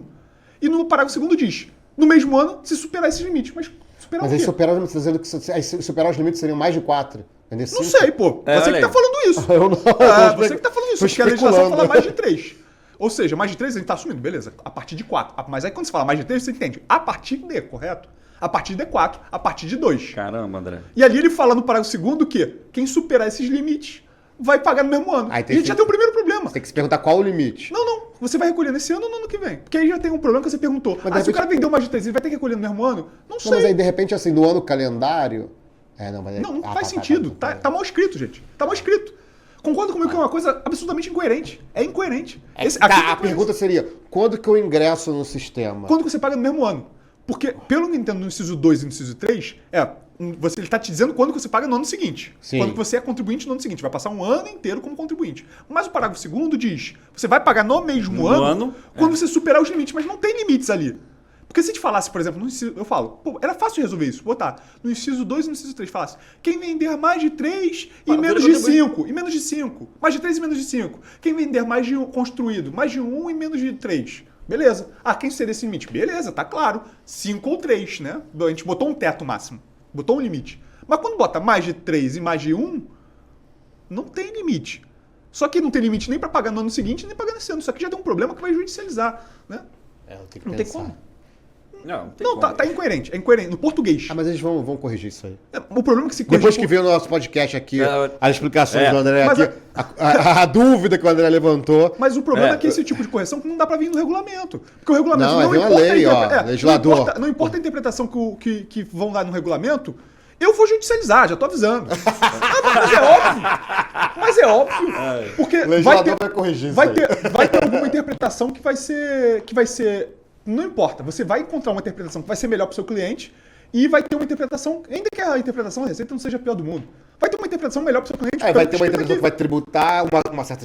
E no parágrafo 2º diz, no mesmo ano se superar esses limites. Mas superar o quê? Aí superar os limites, dizendo que superar os limites seriam mais de 4. Não sei, pô. Você que tá falando isso. Eu não. Você que tá falando isso. Porque a legislação fala mais de 3. Ou seja, mais de 3 a gente tá assumindo, beleza, a partir de 4. Mas aí quando você fala mais de 3, você entende. A partir de, correto? A partir de 4, a partir de 2. Caramba, André. E ali ele fala no parágrafo 2º que quem superar esses limites vai pagar no mesmo ano. Aí a gente já tem o primeiro problema. Você tem que se perguntar qual o limite. Não. Você vai recolher nesse ano ou no ano que vem? Porque aí já tem um problema que você perguntou. Mas se o cara vendeu mais de 3, ele vai ter que recolher no mesmo ano? Não sei. Mas aí, de repente, assim, no ano calendário... Não faz sentido. Tá mal escrito, gente. Tá mal escrito. Concorda comigo que é uma coisa absolutamente incoerente. É incoerente. A pergunta seria, quando que eu ingresso no sistema? Quando você paga no mesmo ano. Porque, pelo que eu entendo no inciso 2 e no inciso 3, ele está te dizendo quando que você paga no ano seguinte. Sim. Quando que você é contribuinte no ano seguinte. Vai passar um ano inteiro como contribuinte. Mas o parágrafo 2º diz, você vai pagar no mesmo ano quando você superar os limites. Mas não tem limites ali. Porque se te falasse, por exemplo, no inciso, eu falo, era fácil de resolver isso, botar no inciso 2 e no inciso 3, falasse, quem vender mais de 3 e menos de 5, mais de 3 e menos de 5, quem vender mais de 1 construído, mais de 1 e menos de 3, beleza. Quem seria esse limite? Beleza, tá claro, 5 ou 3, né? A gente botou um teto máximo, botou um limite. Mas quando bota mais de 3 e mais de 1, não tem limite. Só que não tem limite nem para pagar no ano seguinte, nem pagar nesse ano. Isso aqui já tem um problema que vai judicializar, né? Não tem como. Não, tá incoerente. É incoerente. No português. Mas eles vão corrigir isso aí. O problema é que se corrige... Depois que veio o nosso podcast aqui, as explicações do André aqui, a dúvida que o André levantou. Mas o problema é que esse tipo de correção não dá pra vir no regulamento. Porque o regulamento não importa uma lei, legislador. Não importa a interpretação que vão dar no regulamento, eu vou judicializar, já tô avisando. Mas é óbvio. Porque o legislador vai corrigir isso vai ter alguma interpretação que vai ser... Não importa, você vai encontrar uma interpretação que vai ser melhor para o seu cliente e vai ter uma interpretação, ainda que a interpretação da Receita não seja a pior do mundo, vai ter uma interpretação melhor para o seu cliente. Vai ter uma interpretação que vai tributar uma certa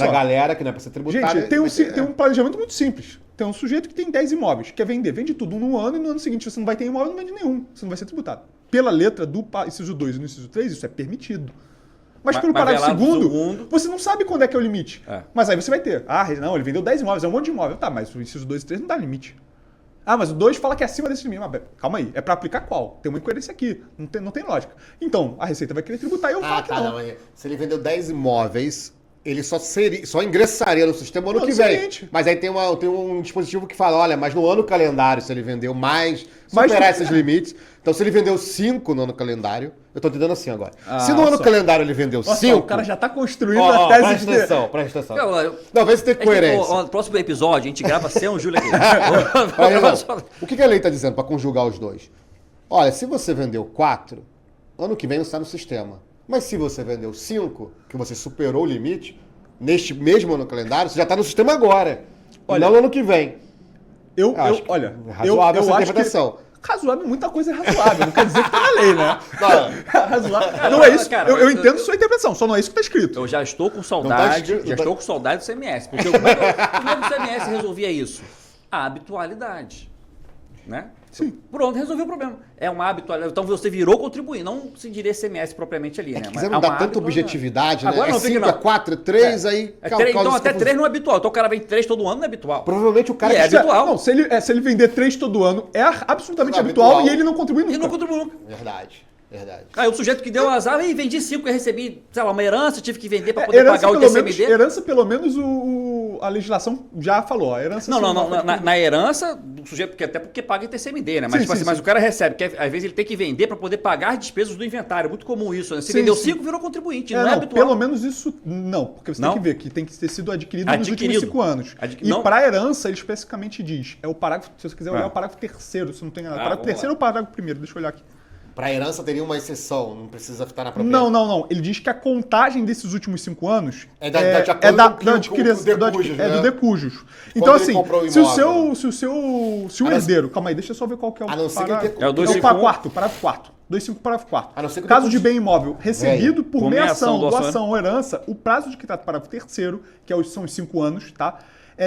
galera que não é para ser tributada. Gente, tem um planejamento muito simples. Tem um sujeito que tem 10 imóveis, quer vender, vende tudo num ano e no ano seguinte você não vai ter imóvel, não vende nenhum, você não vai ser tributado. Pela letra do inciso 2 e no inciso 3, isso é permitido. Mas pelo parágrafo segundo, você não sabe quando é que é o limite. Mas aí você vai ter. Não, ele vendeu 10 imóveis, é um monte de imóvel. Tá, mas o inciso 2 e 3 não dá limite. Mas o 2 fala que é acima desse limite. Mas calma aí, é pra aplicar qual? Tem uma incoerência aqui, não tem lógica. Então, a Receita vai querer tributar e eu falo que não. Se ele vendeu 10 imóveis, ele só ingressaria no sistema ano que vem. Mas aí tem um dispositivo que fala, olha, mas no ano calendário, se ele vendeu mais, superar esses limites. Então, se ele vendeu 5 no ano calendário, eu tô te dando assim agora. Se no ano calendário ele vendeu 5... O cara já tá construindo a tese Presta atenção. Não, vê se tem coerência. No próximo episódio, a gente grava sem o Júlio aqui. O que a lei tá dizendo para conjugar os dois? Olha, se você vendeu 4, ano que vem você está no sistema. Mas se você vendeu 5, que você superou o limite, neste mesmo ano calendário, você já está no sistema agora. Não no ano que vem. Razoável essa interpretação. Razoável, muita coisa é razoável. Não quer dizer que tá na lei, né? Razoável. Não é isso. Cara, eu entendo sua interpretação, só não é isso que tá escrito. Eu já estou com saudade. Estou com saudade do CMS. Porque como é que o CMS resolvia isso? A habitualidade. Né? Sim. Pronto, resolveu o problema. É uma habitualidade. Então você virou contribuinte, não se diria CMS propriamente ali, né? Se quiser não dá tanta objetividade, né? Agora é 5, é 4, é 3, aí... Então até 3 não é habitual. Então o cara vem 3 todo ano, não é habitual. Provavelmente o cara... é habitual. Não, se ele vender 3 todo ano, é absolutamente habitual e ele não contribui nunca. E não contribui nunca. Verdade. O sujeito que deu um azar, vendi 5 e recebi, sei lá, uma herança, tive que vender para poder pagar o ITCMD. Herança, pelo menos, a legislação já falou. A herança na herança, o sujeito, porque paga ITCMD, né? Mas, mas o cara recebe, que às vezes ele tem que vender para poder pagar as despesas do inventário. Muito comum isso, né? Se vendeu 5, virou contribuinte, não é habitual. Pelo menos isso, não. Porque você tem que ver que tem que ter sido adquirido nos últimos 5 anos. E para a herança, ele especificamente diz, é o parágrafo, se você quiser olhar, é o parágrafo 3º, se não tem nada. O parágrafo 3º ou o parágrafo 1º? Deixa eu olhar aqui. Para herança teria uma exceção, não precisa estar na propriedade. Não. Ele diz que a contagem desses últimos 5 anos é do decujus. Então, assim, se o herdeiro... Calma aí, deixa eu só ver qual que é o parágrafo. É o 251. Parágrafo 4. 255, parágrafo 4. Caso de bem imóvel recebido por meação, doação ou herança, o prazo de que trata o parágrafo 3º, são os 5 anos, tá?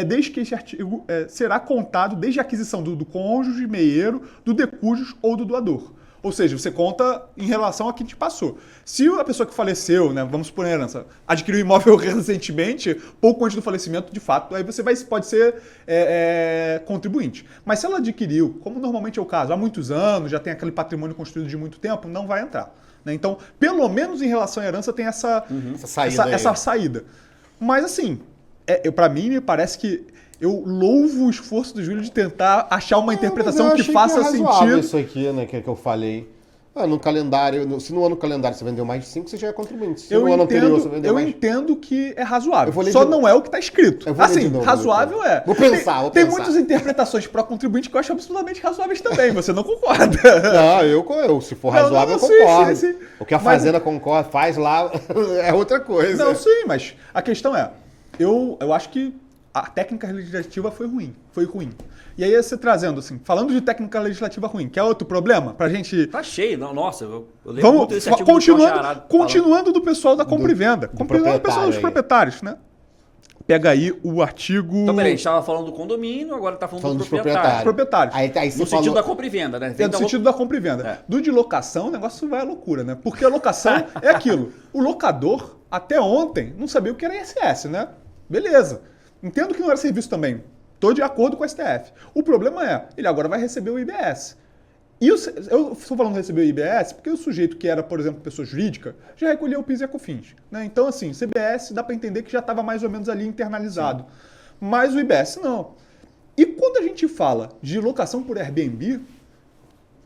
Desde que esse artigo será contado desde a aquisição do cônjuge, meieiro, do decujus ou do doador. Ou seja, você conta em relação a quem te passou. Se a pessoa que faleceu, né, vamos supor, herança, adquiriu um imóvel recentemente, pouco antes do falecimento, de fato, aí você pode ser contribuinte. Mas se ela adquiriu, como normalmente é o caso, há muitos anos, já tem aquele patrimônio construído de muito tempo, não vai entrar. Né? Então, pelo menos em relação à herança, tem essa saída. Mas assim, para mim, me parece que eu louvo o esforço do Júlio de tentar achar uma interpretação que faça sentido. Isso aqui, né, que eu falei. No calendário, se no ano calendário você vendeu mais de 5, você já é contribuinte. Se no ano anterior você vendeu mais... Eu entendo que é razoável, Eu só não é o que está escrito. Assim, novo, razoável é. Vou pensar. Tem muitas interpretações para contribuinte que eu acho absolutamente razoáveis também, você não concorda? Não, eu se for razoável, eu concordo. Sim. O que a Fazenda concorda, faz lá, é outra coisa. Não, sim, mas a questão é, eu acho que a técnica legislativa foi ruim. E aí você trazendo, assim, falando de técnica legislativa ruim, que é outro problema pra gente... Tá cheio, não, nossa, eu lembro muito desse artigo continuando do pessoal da compra e venda. Continuando do pessoal dos proprietários, né? Pega aí o artigo... Então, peraí, a gente estava falando do condomínio, agora tá falando dos proprietários. Proprietários. Aí no sentido da compra e venda, né? No sentido da compra e venda. Do de locação, o negócio vai à loucura, né? Porque a locação é aquilo. O locador, até ontem, não sabia o que era ISS, né? Beleza. Entendo que não era serviço também. Estou de acordo com o STF. O problema é, ele agora vai receber o IBS. E eu estou falando de receber o IBS porque o sujeito que era, por exemplo, pessoa jurídica, já recolheu o PIS e a COFINS. Né? Então, assim, CBS dá para entender que já estava mais ou menos ali internalizado. Sim. Mas o IBS não. E quando a gente fala de locação por Airbnb,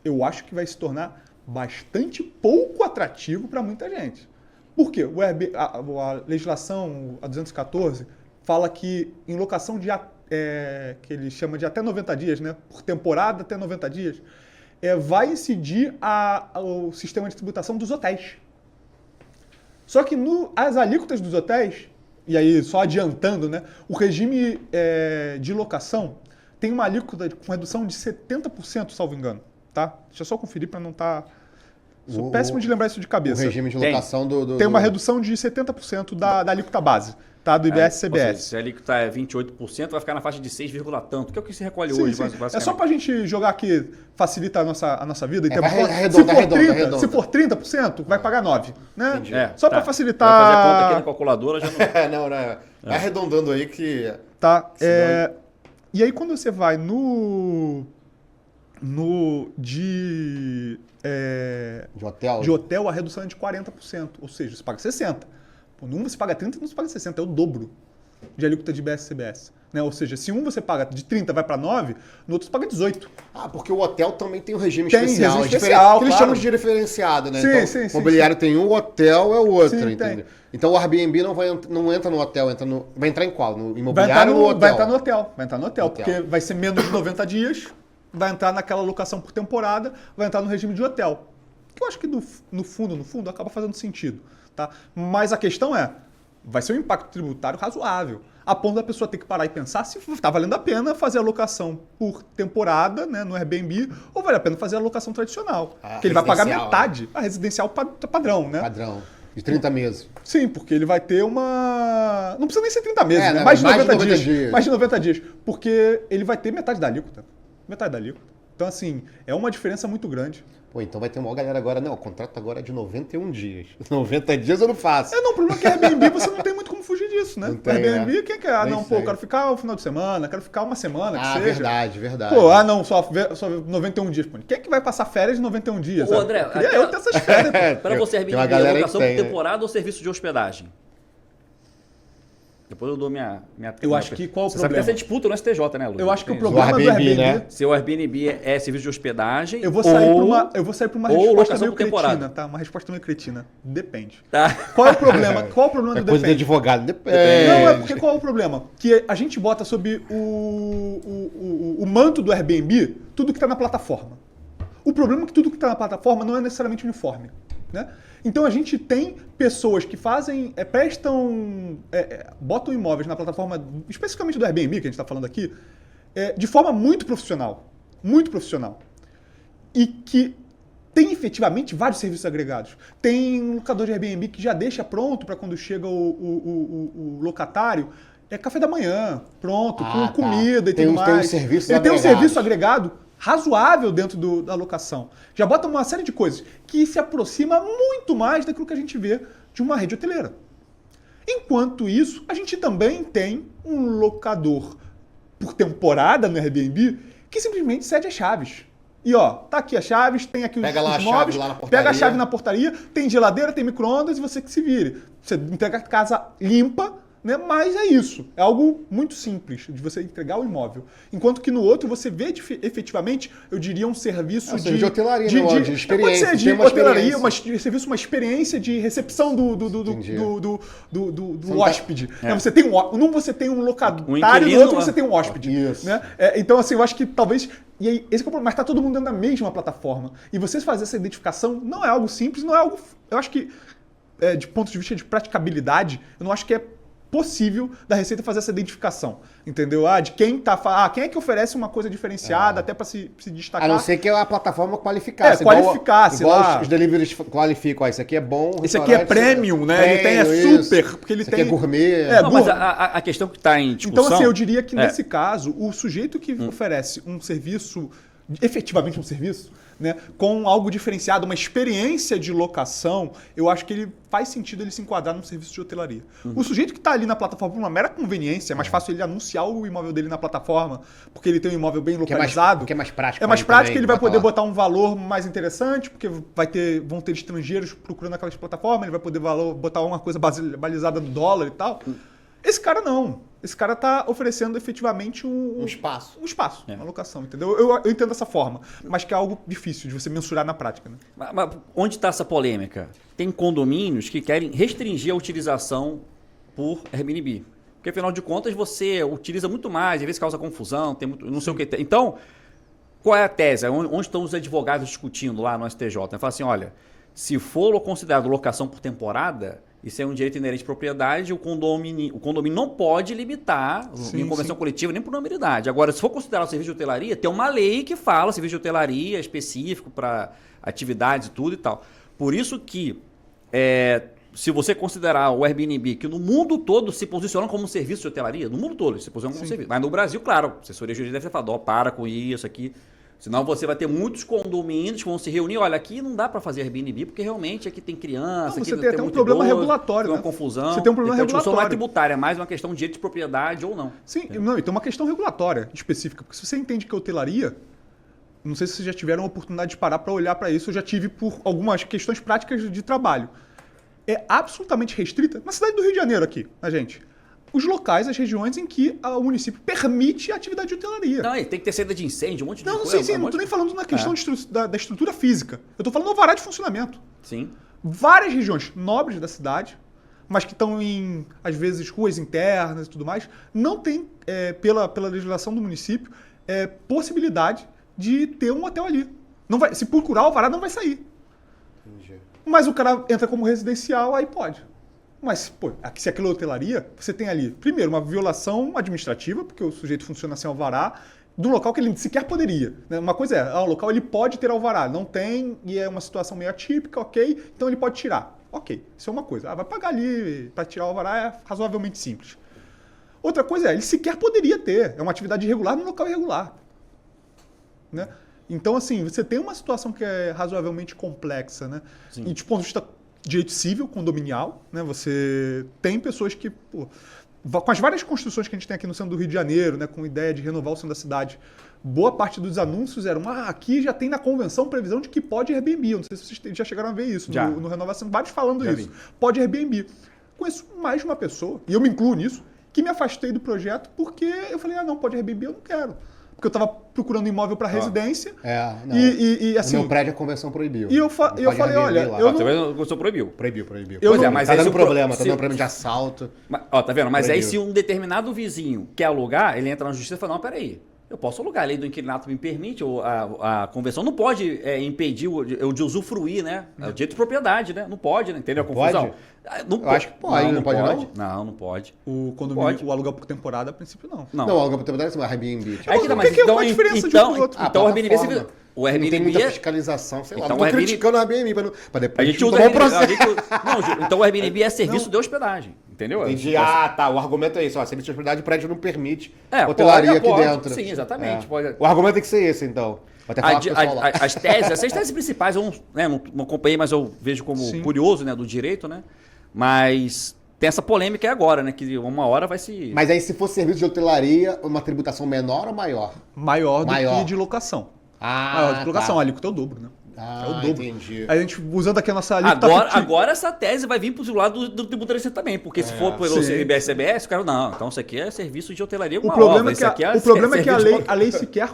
eu acho que vai se tornar bastante pouco atrativo para muita gente. Por quê? A legislação, a 214, fala que em locação de que ele chama de até 90 dias, né? Por temporada até 90 dias, vai incidir o sistema de tributação dos hotéis. Só que as alíquotas dos hotéis, e aí só adiantando, né? O regime de locação tem uma alíquota com redução de 70%, salvo engano. Tá? Deixa eu só conferir para não estar... Sou péssimo de lembrar isso de cabeça. O regime de locação tem uma redução de 70% da alíquota base. Tá, do IBS e CBS. Seja, se a alíquota é 28%, vai ficar na faixa de 6, tanto, que é o que se recolhe hoje, basicamente. É só pra gente jogar aqui, facilita a nossa vida. Se for 30%, vai pagar 9%. Né? Só pra facilitar... Vai fazer a conta aqui na calculadora, já não... Vai arredondando aí que... Tá, e aí quando você vai de hotel, a redução é de 40%. Ou seja, você paga 60%. Num você paga 30%, não você paga 60%. É o dobro de alíquota de IBS e CBS. Né? Ou seja, se um você paga de 30%, vai para 9%, no outro você paga 18%. Porque o hotel também tem um regime especial. Regime especial, que eles chamam de diferenciado, né? Sim, o imobiliário tem um, o hotel é o outro, sim, entendeu? Então o Airbnb não entra no hotel, vai entrar em qual? No imobiliário ou no hotel? Vai entrar no hotel, porque vai ser menos de 90 dias, vai entrar naquela locação por temporada, vai entrar no regime de hotel. Que eu acho que no fundo, acaba fazendo sentido. Tá? Mas a questão vai ser um impacto tributário razoável, a ponto da pessoa ter que parar e pensar se está valendo a pena fazer a locação por temporada, né, no Airbnb, ou vale a pena fazer a locação tradicional. Porque ele vai pagar metade, a residencial padrão, né? Padrão, de 30 meses. Sim, porque ele vai ter uma... Não precisa nem ser 30 meses, né? Mais de 90 dias. Mais de 90 dias, porque ele vai ter metade da alíquota. Então, assim, é uma diferença muito grande. Então vai ter uma galera agora, não, o contrato agora é de 91 dias. 90 dias eu não faço. O problema é que Airbnb você não tem muito como fugir disso, né? Não tem, Airbnb, quem quer? Quero ficar o final de semana, quero ficar uma semana, que seja. Verdade. Só 91 dias. Quem é que vai passar férias de 91 dias? André, eu tenho essas férias. Para você, Airbnb, é locação por temporada ou serviço de hospedagem? Depois eu dou minha eu acho que qual o problema? Sabe que essa disputa no STJ, né, Lu? Eu acho que o problema do Airbnb, né? Se o Airbnb é serviço de hospedagem, eu vou sair para uma resposta meio cretina, tá? Uma resposta meio cretina. Depende. Tá. Qual é o problema? Qual é o problema do coisa depende? De advogado, depende. Não, porque qual é o problema? Que a gente bota sob o manto do Airbnb tudo que está na plataforma. O problema é que tudo que está na plataforma não é necessariamente uniforme, né? Então a gente tem pessoas que botam imóveis na plataforma, especificamente do Airbnb, que a gente está falando aqui, de forma muito profissional. E que tem efetivamente vários serviços agregados. Tem um locador de Airbnb que já deixa pronto para quando chega o locatário, café da manhã, pronto, com comida e tudo mais. Ele tem um serviço agregado razoável dentro da locação. Já bota uma série de coisas que se aproxima muito mais daquilo que a gente vê de uma rede hoteleira. Enquanto isso, a gente também tem um locador por temporada no Airbnb que simplesmente cede as chaves. E tá aqui as chaves, tem aqui os móveis, pega a chave na portaria, tem geladeira, tem micro-ondas e você que se vire. Você entrega a casa limpa, né? Mas é isso. É algo muito simples de você entregar o imóvel. Enquanto que no outro você vê efetivamente, eu diria, um serviço de hotelaria, de experiência. Pode ser de hotelaria, serviço, uma experiência de recepção do hóspede. É. Você tem você tem um locatário, no outro você tem um hóspede. Isso. Né? Então, assim, eu acho que talvez... E aí, esse é o problema, mas está todo mundo dentro da mesma plataforma. E você fazer essa identificação não é algo simples, não é algo... Eu acho que, de ponto de vista de praticabilidade, eu não acho que é possível da Receita fazer essa identificação, entendeu? De quem quem é que oferece uma coisa diferenciada até para se destacar. A não ser que a plataforma qualificasse. Qualificasse. Igual os deliveries qualificam, isso aqui é bom. Esse aqui é premium, né? Ele tem super, porque ele isso tem... aqui é gourmet. Mas a questão que está em discussão... Então, assim, eu diria que nesse caso, o sujeito que oferece um serviço, efetivamente um serviço, né, com algo diferenciado, uma experiência de locação, eu acho que ele faz sentido ele se enquadrar num serviço de hotelaria. O sujeito que está ali na plataforma por uma mera conveniência, é mais fácil ele anunciar o imóvel dele na plataforma, porque ele tem um imóvel bem localizado. Que é mais prático. É mais prático, também, ele vai poder botar um valor mais interessante, porque vão ter estrangeiros procurando aquelas plataformas, ele vai poder botar uma coisa balizada no dólar e tal. Esse cara não. Esse cara está oferecendo efetivamente um espaço. Uma locação, entendeu? Eu entendo dessa forma, mas que é algo difícil de você mensurar na prática. Né? Mas onde está essa polêmica? Tem condomínios que querem restringir a utilização por Airbnb. Porque, afinal de contas, você utiliza muito mais, às vezes causa confusão, tem muito, não sei o que. Então, qual é a tese? Onde estão os advogados discutindo lá no STJ? Fala assim, olha, se for considerado locação por temporada... Isso é um direito inerente de propriedade, o condomínio não pode limitar em convenção coletiva nem por numeridade. Agora, se for considerar o serviço de hotelaria, tem uma lei que fala serviço de hotelaria específico para atividades e tudo e tal. Por isso que, se você considerar o Airbnb, que no mundo todo se posiciona como um serviço de hotelaria, no mundo todo se posiciona como um serviço. Mas no Brasil, claro, a assessoria jurídica deve ter falado, para com isso aqui. Senão você vai ter muitos condomínios que vão se reunir. Olha, aqui não dá para fazer Airbnb, porque realmente aqui tem criança, você aqui tem até um problema regulatório, tem uma confusão. Você tem um problema regulatório. A discussão não é tributária, é mais uma questão de direito de propriedade ou não. Sim, não, e tem uma questão regulatória específica. Porque se você entende que é hotelaria, não sei se vocês já tiveram a oportunidade de parar para olhar para isso, eu já tive por algumas questões práticas de trabalho. É absolutamente restrita na cidade do Rio de Janeiro aqui, a gente. Os locais, as regiões em que o município permite a atividade de hotelaria. Não, tem que ter saída de incêndio, um monte de coisa. Não estou nem falando na questão da estrutura física. Eu estou falando do alvará de funcionamento. Sim. Várias regiões nobres da cidade, mas que estão em, às vezes, ruas internas e tudo mais, não tem, pela legislação do município, possibilidade de ter um hotel ali. Não vai, se procurar o alvará, não vai sair. Entendi. Mas o cara entra como residencial, aí pode. Mas, se aquilo é hotelaria, você tem ali, primeiro, uma violação administrativa, porque o sujeito funciona sem alvará, de um local que ele sequer poderia. Né? Uma coisa o local ele pode ter alvará, não tem, e é uma situação meio atípica, ok, então ele pode tirar. Ok, isso é uma coisa. Vai pagar ali, para tirar o alvará é razoavelmente simples. Outra coisa ele sequer poderia ter, é uma atividade irregular no local irregular. Né? Então, assim, você tem uma situação que é razoavelmente complexa, né? Sim. E de ponto de vista direito civil, condominial, né? Você tem pessoas que, com as várias construções que a gente tem aqui no centro do Rio de Janeiro, né? Com ideia de renovar o centro da cidade, boa parte dos anúncios eram, aqui já tem na convenção previsão de que pode Airbnb. Eu não sei se vocês já chegaram a ver isso no Renovação, vários falando isso. Pode Airbnb. Conheço mais de uma pessoa, e eu me incluo nisso, que me afastei do projeto porque eu falei, não, pode Airbnb, eu não quero. Porque eu estava procurando imóvel para residência. E assim, o meu prédio a convenção proibiu. E eu falei, olha, eu não... A convenção proibiu. Proibiu. Mas tá aí dando problema, tá dando problema de assalto. Tá vendo? Mas aí se um determinado vizinho quer alugar, ele entra na justiça e fala, não, peraí. Eu posso alugar, a lei do inquilinato me permite, ou a convenção não pode impedir eu de usufruir, né? É o direito de propriedade, né? Não pode, né? Entendeu a confusão? Eu acho que pode, não pode não? Não pode. O condomínio, o aluguel por temporada, a princípio, não. Não, o aluguel por temporada é Airbnb. Qual a diferença de um pro outro? Então o Airbnb... O Airbnb não tem muita fiscalização, sei lá. Então, não tô criticando o Airbnb para depois a gente usa então o Airbnb é serviço de hospedagem, entendeu? Entendi. O argumento é isso. Serviço de hospedagem, o prédio não permite hotelaria aqui dentro. Sim, exatamente. O argumento tem que ser esse, então. Essas teses principais, eu não acompanhei, mas eu vejo como curioso, né, do direito, né? Mas tem essa polêmica agora, né? Que uma hora vai se... Mas aí se for serviço de hotelaria, uma tributação menor ou maior? Maior do que de locação. Maior de locação, a alíquota é o dobro, né? É o dobro. Entendi. A gente, usando aqui a nossa alíquota Agora essa tese vai vir pro lado do tributarista também, porque se for pelo CBS, o cara, não, então isso aqui é serviço de hotelaria. O problema é que a lei sequer,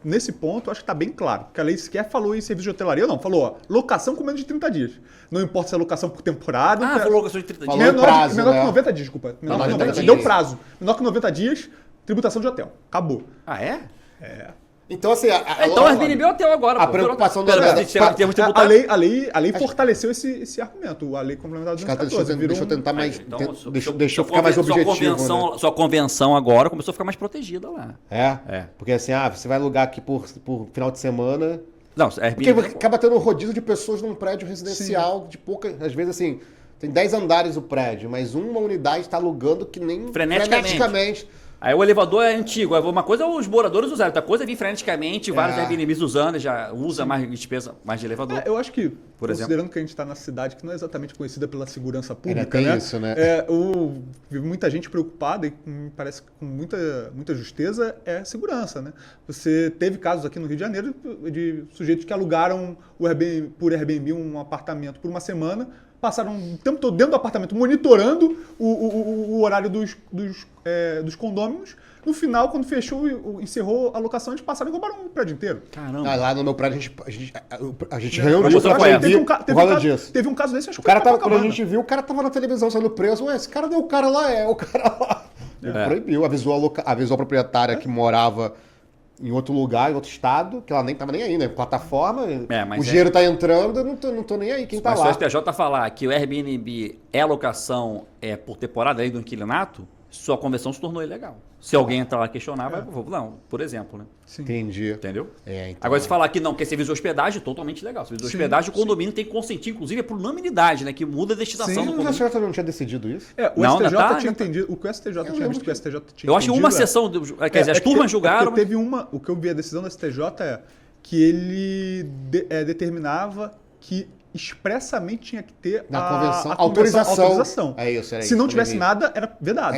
nesse ponto, acho que está bem claro, que a lei sequer falou em serviço de hotelaria, não, falou, ó, locação com menos de 30 dias. Não importa se é locação por temporada. Falou locação de 30 dias. Menor que 90 dias, desculpa. Menor que 90 dias. Deu prazo. Menor que 90 dias, tributação de hotel. Acabou. Ah, é? Então, assim... Então o Airbnb é hotel agora. A preocupação do a lei fortaleceu esse argumento. A lei complementar 214. Deixa eu tentar mais... Deixa eu ficar mais objetivo. Sua convenção agora começou a ficar mais protegida lá. Porque assim, você vai alugar aqui por final de semana... Não, porque acaba tendo um rodízio de pessoas num prédio residencial de pouca... Às vezes, assim, tem 10 andares o prédio, mas uma unidade está alugando que nem... Freneticamente. Aí o elevador é antigo. Uma coisa é os moradores usarem, outra coisa é vir freneticamente, vários Airbnbs usando, já usa mais despesa, mais de elevador. Eu acho que, considerando que a gente está na cidade que não é exatamente conhecida pela segurança pública, né? Isso, né? Muita gente preocupada e me parece com muita justeza é a segurança, né? Você teve casos aqui no Rio de Janeiro de sujeitos que alugaram por Airbnb um apartamento por uma semana, passaram o tempo todo dentro do apartamento monitorando o horário dos condôminos. No final, quando encerrou a locação, eles passaram e roubaram o prédio inteiro. Caramba. Lá no meu prédio, a gente reuniu pra ver por causa disso. Teve um caso desse, acho que quando a gente viu, o cara tava na televisão sendo preso. Esse cara deu o cara lá, o cara lá. Ele proibiu, avisou a proprietária que morava em outro lugar, em outro estado, que ela nem tava nem aí, né? Plataforma, o dinheiro tá entrando, eu não tô nem aí, quem tá lá. Mas se o STJ falar que o Airbnb é locação por temporada, aí do inquilinato, sua convenção se tornou ilegal. Se alguém entrar lá e questionar, não, por exemplo, né? Sim. Entendi. Entendeu? Então... Agora, se falar que não, que é serviço de hospedagem, totalmente legal. Serviço de hospedagem, o condomínio tem que consentir, inclusive, por unanimidade, né? Que muda a destinação do condomínio. Mas a STJ não tinha decidido isso? O STJ tinha entendido. O que o STJ tinha visto que o STJ tinha entendido. Eu acho que uma sessão, quer dizer, as turmas julgaram. O que eu vi a decisão do STJ é que ele determinava que expressamente tinha que ter na convenção, autorização. É isso, se não tivesse nada, era vedado.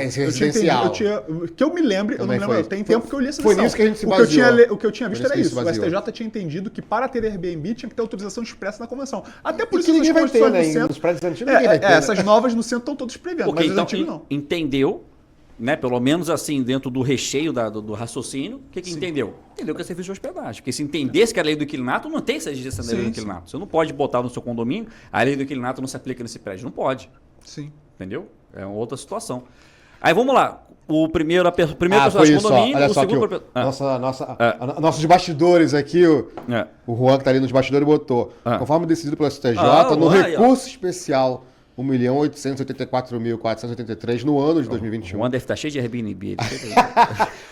Que eu me lembre, eu não me lembro, tem tempo que eu li essa decisão. Foi nisso que a gente se baseou. O que eu tinha visto era isso. O STJ tinha entendido que para ter Airbnb tinha que ter autorização expressa na convenção. Até por isso que ninguém vai ter, né? Nos prédios antigos ninguém vai ter. Essas novas no centro estão todos prevendo, mas os antigos não. Entendeu, né? Pelo menos assim, dentro do recheio do raciocínio, o que entendeu? Entendeu que é serviço de hospedagem. Porque se entendesse que a lei do inquilinato, não tem essa exigência da lei do inquilinato. Você não pode botar no seu condomínio, a lei do inquilinato não se aplica nesse prédio. Não pode. Sim. Entendeu? É uma outra situação. Aí vamos lá. O primeiro personagem do condomínio, olha o segundo... Nossos bastidores aqui, o Juan que tá ali nos bastidores botou. Conforme decidido pelo STJ, no recurso especial 1.884.483 no ano de 2021. O Juan deve estar cheio de Airbnb.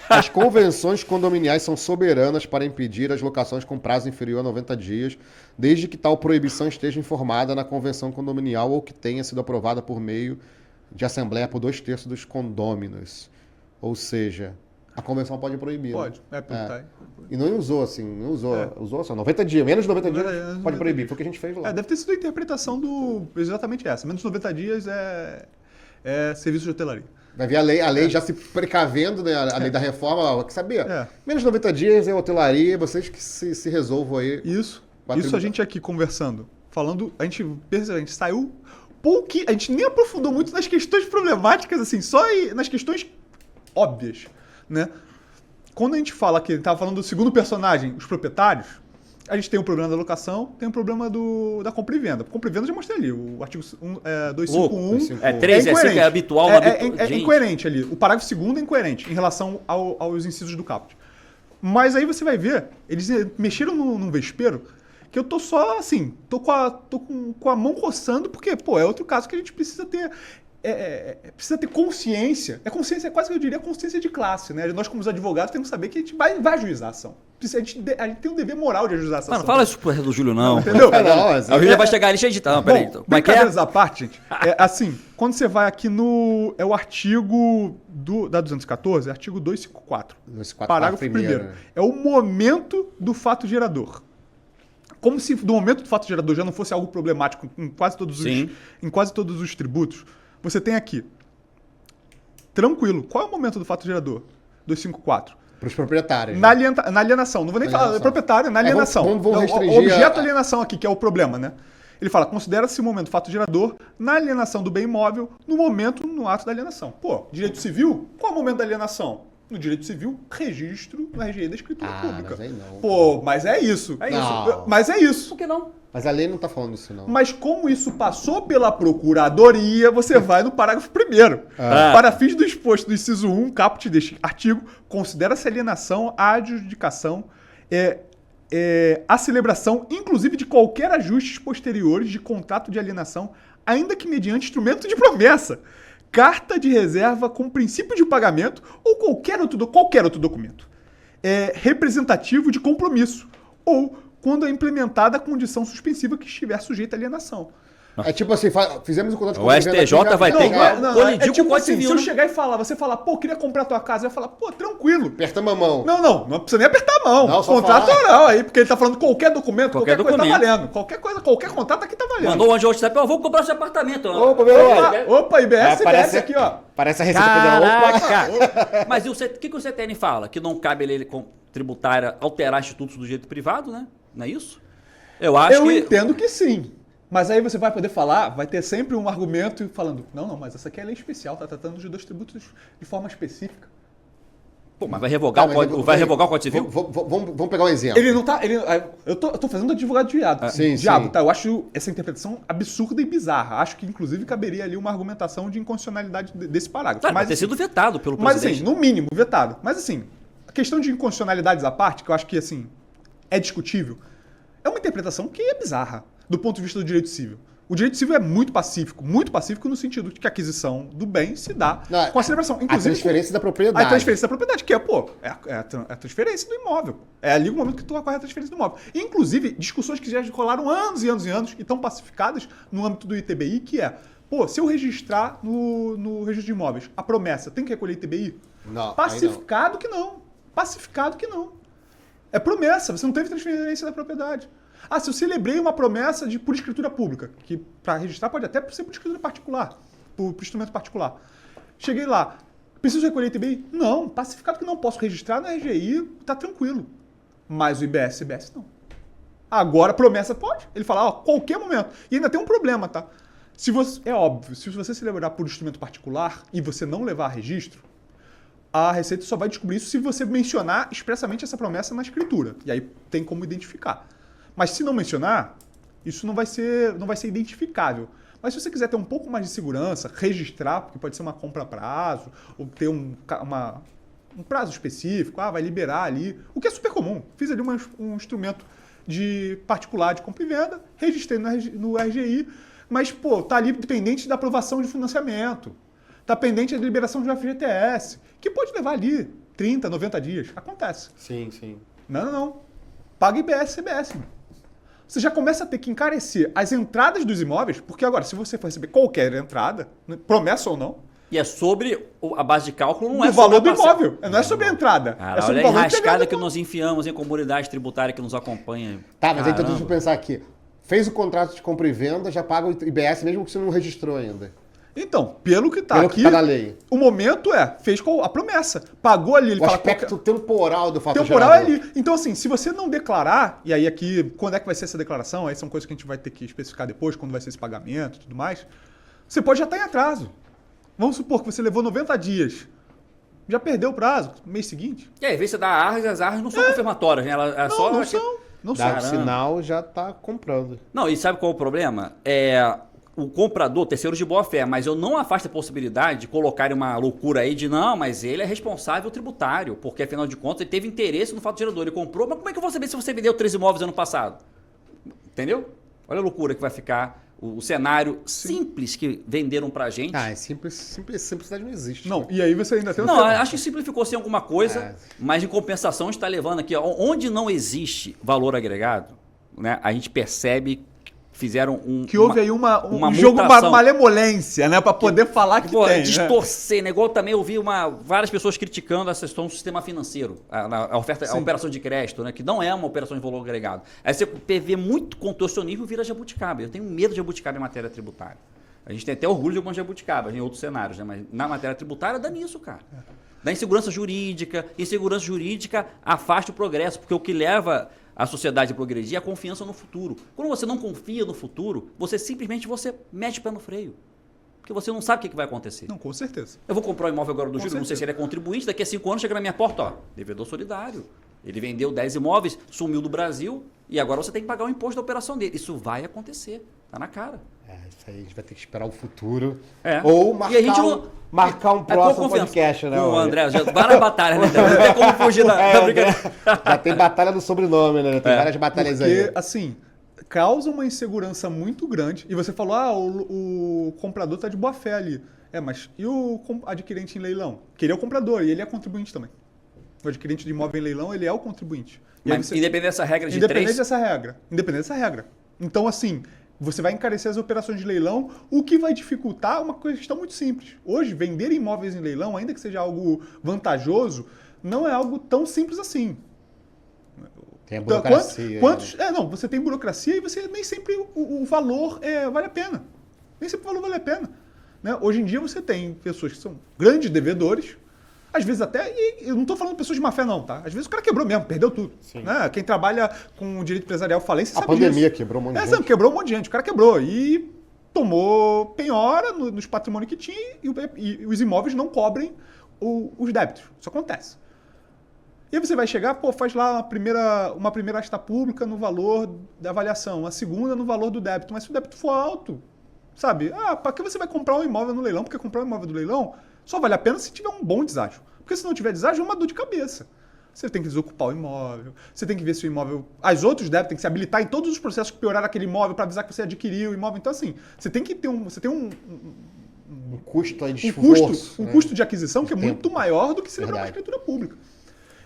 As convenções condominiais são soberanas para impedir as locações com prazo inferior a 90 dias, desde que tal proibição esteja informada na convenção condominial ou que tenha sido aprovada por meio de assembleia por 2/3 dos condôminos. Ou seja, a convenção pode proibir. Pode, E não usou assim, usou só 90 dias, menos de 90 dias pode proibir, foi o que a gente fez lá. Deve ter sido a interpretação exatamente essa, menos de 90 dias é serviço de hotelaria. Vai ver a lei já se precavendo, né? A lei da reforma, quer saber? Menos de 90 dias é hotelaria, vocês que se resolvam aí. Isso a gente aqui conversando, falando, a gente saiu pouquinho, a gente nem aprofundou muito nas questões problemáticas, assim, só nas questões óbvias, né? Quando a gente fala que estava falando do segundo personagem, os proprietários, a gente tem o problema da locação, tem o problema da compra e venda. Compra e venda eu já mostrei ali, o artigo 251 3 é habitual. É incoerente ali. O parágrafo 2º é incoerente em relação aos incisos do caput. Mas aí você vai ver, eles mexeram num vespeiro que eu tô só assim, tô com a mão coçando, porque, é outro caso que a gente precisa ter... precisa ter consciência. Consciência, quase que eu diria consciência de classe, né? Nós, como os advogados, temos que saber que a gente vai ajuizar a ação. A gente tem um dever moral de ajuizar essa ação. Não fala isso pro do Júlio, não. Entendeu? A Júlia vai chegar ali cheio de... Peraí. Brincadeiras à parte, gente. Assim, quando você vai aqui no... É o artigo da 214, artigo 254. Parágrafo 1º. Né? É o momento do fato gerador. Como se do momento do fato gerador já não fosse algo problemático em quase todos os tributos, você tem aqui, tranquilo, qual é o momento do fato gerador? 254. Para os proprietários. Na alienação. Não vou nem falar proprietário, na alienação. Vamos restringir o objeto alienação aqui, que é o problema, né? Ele fala, considera-se o momento fato gerador na alienação do bem imóvel no ato da alienação. Pô, direito civil, qual é o momento da alienação? No direito civil, registro no RGI da escritura pública. Mas aí não. Pô, mas é isso. Mas é isso. Por que não? Mas a lei não está falando isso, não. Mas como isso passou pela procuradoria, você vai no parágrafo 1º. Para fins do exposto do inciso 1, caput deste artigo, considera-se alienação a adjudicação a celebração, inclusive, de qualquer ajustes posteriores de contrato de alienação, ainda que mediante instrumento de promessa, carta de reserva com princípio de pagamento ou qualquer outro documento representativo de compromisso, ou quando é implementada a condição suspensiva que estiver sujeita à alienação. É tipo assim, fizemos o contrato O STJ vai ter que colidir com o Código Civil. Se eu chegar e falar, você falar, pô, queria comprar tua casa, eu ia falar, pô, tranquilo. Apertamos a mão. Não precisa nem apertar a mão. Não, só contrato falar. oral aí, porque ele tá falando qualquer documento, Qualquer coisa tá documento. valendo. Qualquer contrato aqui tá valendo. Mandou um WhatsApp, eu vou comprar seu apartamento. Opa, IBS, parece aqui, ó. Parece a Receita Federal. Opa. Caraca! Mas o que o CTN fala? Que não cabe a lei tributária alterar institutos do direito privado, né? Não é isso? Eu entendo que sim. Mas aí você vai poder falar, vai ter sempre um argumento falando, não, mas essa aqui é lei especial, tá tratando de 2 tributos de forma específica. Pô, mas vai revogar o Código Civil? Vamos pegar um exemplo. Ele não tá. Eu tô fazendo advogado de diabo. Sim. Tá? Eu acho essa interpretação absurda e bizarra. Acho que, inclusive, caberia ali uma argumentação de inconstitucionalidade desse parágrafo. Claro, mas vai ter sido vetado pelo Mas presidente. assim, no mínimo, vetado. Mas assim, a questão de inconstitucionalidades à parte, que eu acho que assim, é discutível, é uma interpretação que é bizarra, do ponto de vista do direito civil. O direito civil é muito pacífico no sentido de que a aquisição do bem se dá com a celebração. Inclusive, a transferência da propriedade. A transferência da propriedade, que é a transferência do imóvel. É ali o momento que tu ocorre a transferência do imóvel. Inclusive, discussões que já rolaram anos e anos e anos e estão pacificadas no âmbito do ITBI, que é, se eu registrar no registro de imóveis a promessa, tem que recolher ITBI? Não. Pacificado que não. Pacificado que não. É promessa, você não teve transferência da propriedade. Se eu celebrei uma promessa por escritura pública, que para registrar pode até ser por escritura particular, por instrumento particular. Cheguei lá, preciso recolher ITBI? Não, pacificado que não, posso registrar no RGI, tá tranquilo. Mas o CBS não. Agora, promessa pode. Ele fala, qualquer momento. E ainda tem um problema, tá? É óbvio, se você celebrar por instrumento particular e você não levar a registro, a Receita só vai descobrir isso se você mencionar expressamente essa promessa na escritura. E aí tem como identificar. Mas se não mencionar, isso não vai ser identificável. Mas se você quiser ter um pouco mais de segurança, registrar, porque pode ser uma compra a prazo, ou ter um prazo específico, vai liberar ali, o que é super comum. Fiz ali um instrumento de particular de compra e venda, registrei no RGI, mas, tá ali dependente da aprovação de financiamento, tá pendente da liberação de FGTS, que pode levar ali 30, 90 dias. Acontece. Sim. Não. Paga IBS, CBS. Você já começa a ter que encarecer as entradas dos imóveis, porque agora, se você for receber qualquer entrada, promessa ou não... E é sobre a base de cálculo, não é sobre o valor do imóvel, não é sobre a entrada. Cara, é sobre olha o valor a enrascada que nós enfiamos em comunidade tributária que nos acompanha. Tá, mas então deixa eu pensar aqui. Fez o contrato de compra e venda, já paga o IBS mesmo que você não registrou ainda. Então, pelo que tá aqui, na lei. O momento fez a promessa. Pagou ali, ele o aspecto temporal do fato temporal é ali. Então, assim, se você não declarar, e aí aqui, quando é que vai ser essa declaração? Aí são coisas que a gente vai ter que especificar depois, quando vai ser esse pagamento e tudo mais. Você pode já estar em atraso. Vamos supor que você levou 90 dias. Já perdeu o prazo, no mês seguinte. E aí, às vezes você dá arras, as arras não são confirmatórias, né? Não são. O sinal já está comprando. Não, e sabe qual é o problema? O comprador, terceiros de boa fé, mas eu não afasto a possibilidade de colocar uma loucura aí de não, mas ele é responsável tributário, porque afinal de contas ele teve interesse no fato gerador, ele comprou, mas como é que eu vou saber se você vendeu 3 imóveis ano passado? Entendeu? Olha a loucura que vai ficar o cenário simples que venderam pra gente. É simplicidade não existe. Não, e aí você ainda tem... Não, acho que simplificou sem alguma coisa, mas em compensação está levando aqui, onde não existe valor agregado, né, a gente percebe fizeram houve aí um jogo, uma malemolência, né? Para poder falar que tem. Distorcer, né? Igual também eu vi várias pessoas criticando a questão do sistema financeiro, a operação de crédito, né? Que não é uma operação de valor agregado. Aí você vê muito contorcionismo, vira jabuticaba. Eu tenho medo de jabuticaba em matéria tributária. A gente tem até orgulho de alguns jabuticabas em outros cenários, né? Mas na matéria tributária dá nisso, cara. da insegurança jurídica. Insegurança jurídica afasta o progresso, porque o que leva a sociedade a progredir é a confiança no futuro. Quando você não confia no futuro, você simplesmente mete o pé no freio. Porque você não sabe o que vai acontecer. Não, com certeza. Eu vou comprar um imóvel agora do Com Júlio, não sei certeza. se ele é contribuinte, daqui a 5 anos chega na minha porta, ó, devedor solidário. Ele vendeu 10 imóveis, sumiu do Brasil e agora você tem que pagar o imposto da operação dele. Isso vai acontecer, tá na cara. Isso aí a gente vai ter que esperar o futuro. É. Ou E a gente marcar um próximo podcast, né? Com o André, já várias batalhas, né? Não tem como fugir da brincadeira. Já tem batalha do sobrenome, né? Tem várias batalhas aí. Porque, assim, causa uma insegurança muito grande. E você falou, o comprador está de boa fé ali. Mas e o adquirente em leilão? Que ele é o comprador e ele é contribuinte também. O adquirente de imóvel em leilão, ele é o contribuinte. Mas independente dessa regra de Independente 3... dessa regra. Então, assim, você vai encarecer as operações de leilão, o que vai dificultar uma questão muito simples. Hoje, vender imóveis em leilão, ainda que seja algo vantajoso, não é algo tão simples assim. Tem a burocracia. Você tem burocracia e você nem sempre o valor vale a pena. Nem sempre o valor vale a pena. Né? Hoje em dia você tem pessoas que são grandes devedores, às vezes até, e eu não estou falando de pessoas de má fé não, tá? Às vezes o cara quebrou mesmo, perdeu tudo. Né? Quem trabalha com o direito empresarial falência sabe disso. A pandemia quebrou um monte de gente. Quebrou um monte de gente, o cara quebrou e tomou penhora nos patrimônios que tinha e os imóveis não cobrem os débitos. Isso acontece. E aí você vai chegar, faz lá uma primeira asta pública no valor da avaliação, a segunda no valor do débito. Mas se o débito for alto, sabe? Para que você vai comprar um imóvel no leilão? Porque comprar um imóvel do leilão só vale a pena se tiver um bom deságio. Porque se não tiver deságio, é uma dor de cabeça. Você tem que desocupar o imóvel, você tem que ver se o imóvel... As outros débitos tem que se habilitar em todos os processos que pioraram aquele imóvel para avisar que você adquiriu o imóvel. Então, assim, você tem que ter um custo aí de esforço. Um custo de aquisição que é muito maior do que se lembrar uma escritura pública.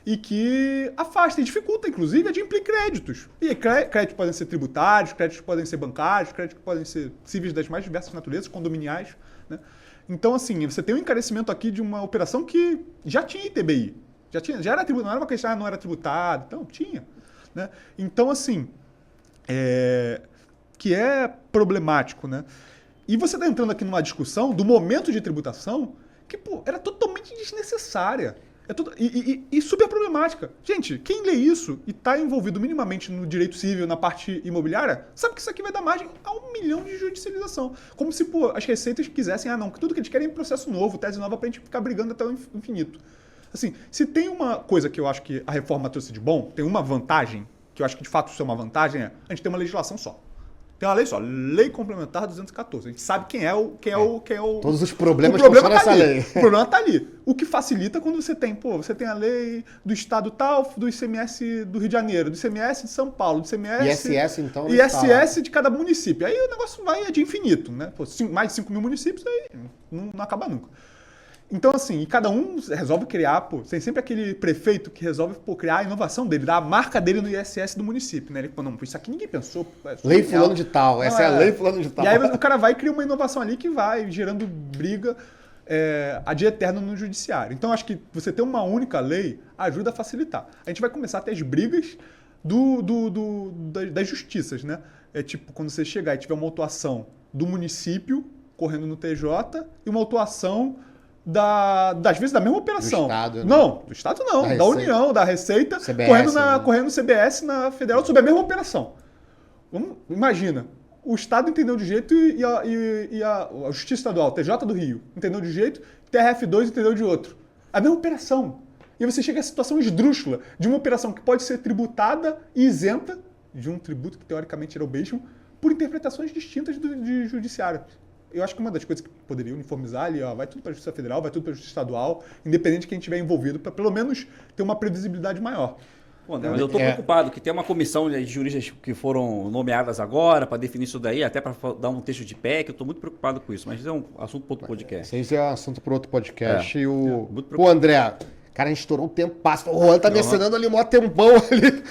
E que afasta e dificulta, inclusive, a adimplir créditos. E créditos podem ser tributários, créditos podem ser bancários, créditos podem ser cíveis das mais diversas naturezas, condominiais. Né? Então, assim, você tem um encarecimento aqui de uma operação que já tinha ITBI. Já era tributário, não era uma questão, não era tributado, então tinha. Né? Então, assim, que é problemático. Né? E você está entrando aqui numa discussão do momento de tributação que era totalmente desnecessária. E super problemática. Gente, quem lê isso e está envolvido minimamente no direito civil, na parte imobiliária, sabe que isso aqui vai dar margem a 1 milhão de judicialização. Como se as receitas quisessem, tudo que eles querem é processo novo, tese nova, para a gente ficar brigando até o infinito. Assim, se tem uma coisa que eu acho que a reforma trouxe de bom, tem uma vantagem, que eu acho que de fato isso é uma vantagem, a gente tem uma legislação só. Tem uma lei só, Lei Complementar 214. A gente sabe quem é o... Todos os problemas que estão nessa lei. O problema está ali. O que facilita quando você tem, você tem a lei do estado tal, do ICMS do Rio de Janeiro, do ICMS de São Paulo, do ICMS... ISS, então... ISS de cada município. Aí o negócio vai de infinito, né? Mais de 5 mil municípios, aí não acaba nunca. Então, assim, e cada um resolve criar, tem sempre aquele prefeito que resolve criar a inovação dele, dar a marca dele no ISS do município, né? Ele fala, não, isso aqui ninguém pensou. Lei fulano de tal, essa é a lei fulano de tal. E aí o cara vai e cria uma inovação ali que vai gerando briga ad eterno no judiciário. Então, acho que você ter uma única lei ajuda a facilitar. A gente vai começar a ter as brigas das justiças, né? É tipo, quando você chegar e tiver uma autuação do município correndo no TJ e uma autuação às vezes da mesma operação. Do Estado, né? Não, do Estado não, da União, da Receita, CBS, correndo no CBS, na Federal, sobre a mesma operação. Imagina, o Estado entendeu de jeito e a Justiça Estadual, TJ do Rio, entendeu de jeito, TRF2 entendeu de outro. A mesma operação. E aí você chega à situação esdrúxula de uma operação que pode ser tributada e isenta de um tributo que teoricamente era o mesmo, por interpretações distintas de judiciário. Eu acho que uma das coisas que poderia uniformizar ali, vai tudo para a Justiça Federal, vai tudo para a Justiça Estadual, independente de quem estiver envolvido, para pelo menos ter uma previsibilidade maior. Mas eu estou preocupado que tem uma comissão de juristas que foram nomeadas agora para definir isso daí, até para dar um texto de pé, que eu estou muito preocupado com isso, mas isso é um assunto para outro podcast. Isso é um assunto para outro podcast. André, cara, a gente estourou o tempo, passa. O Juan tá me assinando ali, mó tempão ali.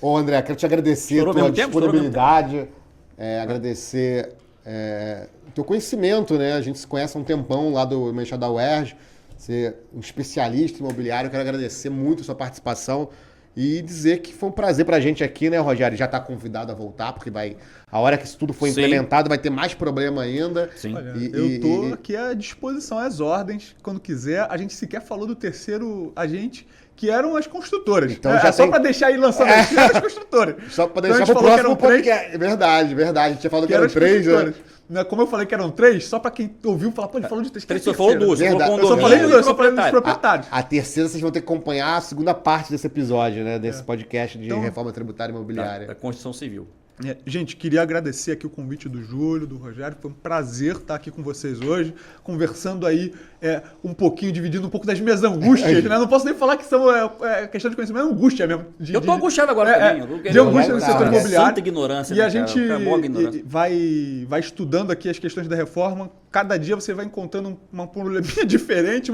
André, quero te agradecer a tua disponibilidade, agradecer o teu conhecimento, né? A gente se conhece há um tempão lá do Meixão da UERJ, você é um especialista imobiliário, eu quero agradecer muito a sua participação E dizer que foi um prazer pra gente aqui, né, Rogério? Já tá convidado a voltar, porque a hora que isso tudo for implementado, vai ter mais problema ainda. Sim. Olha, eu tô aqui à disposição, às ordens, quando quiser. A gente sequer falou do terceiro agente, que eram as construtoras. Então já só para deixar aí lançando as construtoras. Só para então, deixar pro próximo podcast. Verdade. A gente já falou que eram 3, né? Como eu falei que eram 3, só para quem ouviu falar, pô, ele falou de 3. Você falou 2, eu só falei de 2, só falei dos proprietários. A terceira vocês vão ter que acompanhar a segunda parte desse episódio, né? Desse podcast de reforma tributária e imobiliária. Da Constituição Civil. Gente, queria agradecer aqui o convite do Júlio, do Rogério. Foi um prazer estar aqui com vocês hoje, conversando aí um pouquinho, dividindo um pouco das minhas angústias, né? Não posso nem falar que são questão de conhecimento, é angústia mesmo. Eu tô angustiado agora também. De angústia no setor imobiliário. Santa ignorância. E a gente vai estudando aqui as questões da reforma. Cada dia você vai encontrando uma probleminha diferente,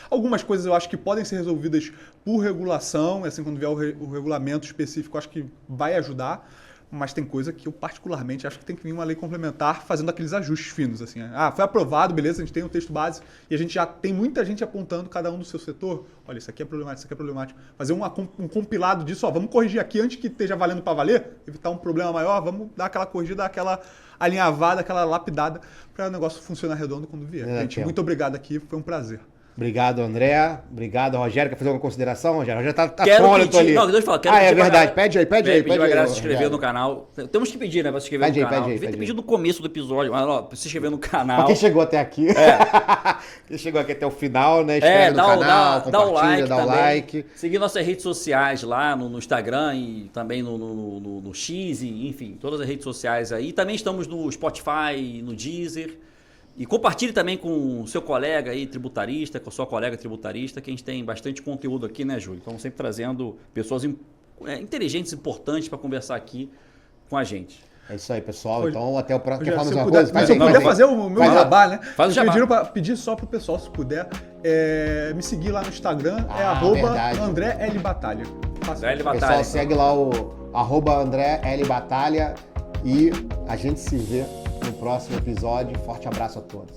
algumas coisas eu acho que podem ser resolvidas por regulação, assim, quando vier o regulamento específico, acho que vai ajudar. Mas tem coisa que eu particularmente acho que tem que vir uma lei complementar fazendo aqueles ajustes finos, assim. Foi aprovado, beleza, a gente tem um texto base e a gente já tem muita gente apontando cada um do seu setor. Olha, isso aqui é problemático, isso aqui é problemático. Fazer um compilado disso, vamos corrigir aqui antes que esteja valendo para valer, evitar um problema maior, vamos dar aquela corrigida, aquela alinhavada, aquela lapidada para o negócio funcionar redondo quando vier. Gente, muito obrigado aqui, foi um prazer. Obrigado, André. Obrigado, Rogério. Quer fazer alguma consideração, Rogério? Rogério tá pronto ali. Não, deixa eu falar. Quero é verdade. Pede aí. Pede aí. Pra galera se inscrever no canal. Temos que pedir, né? Pra se inscrever no canal. Devia ter pedido no começo do episódio, mas ó, pra se inscrever no canal. Pra quem chegou até aqui. Quem chegou aqui até o final, né? Inscreve no canal, dá o like. Seguir nossas redes sociais lá no Instagram e também no X, enfim, todas as redes sociais aí. Também estamos no Spotify, no Deezer. E compartilhe também com o seu colega aí, tributarista, com a sua colega tributarista, que a gente tem bastante conteúdo aqui, né, Júlio? Então, sempre trazendo pessoas inteligentes, importantes para conversar aqui com a gente. É isso aí, pessoal. Então, até o próximo. Quer falar uma coisa? Se eu puder fazer o meu jabá, né? Faz o jabá. Pediram para pedir só pro pessoal, se puder, me seguir lá no Instagram, André L. Batalha. Pessoal, segue lá o @André L. Batalha e a gente se vê no próximo episódio. Forte abraço a todos.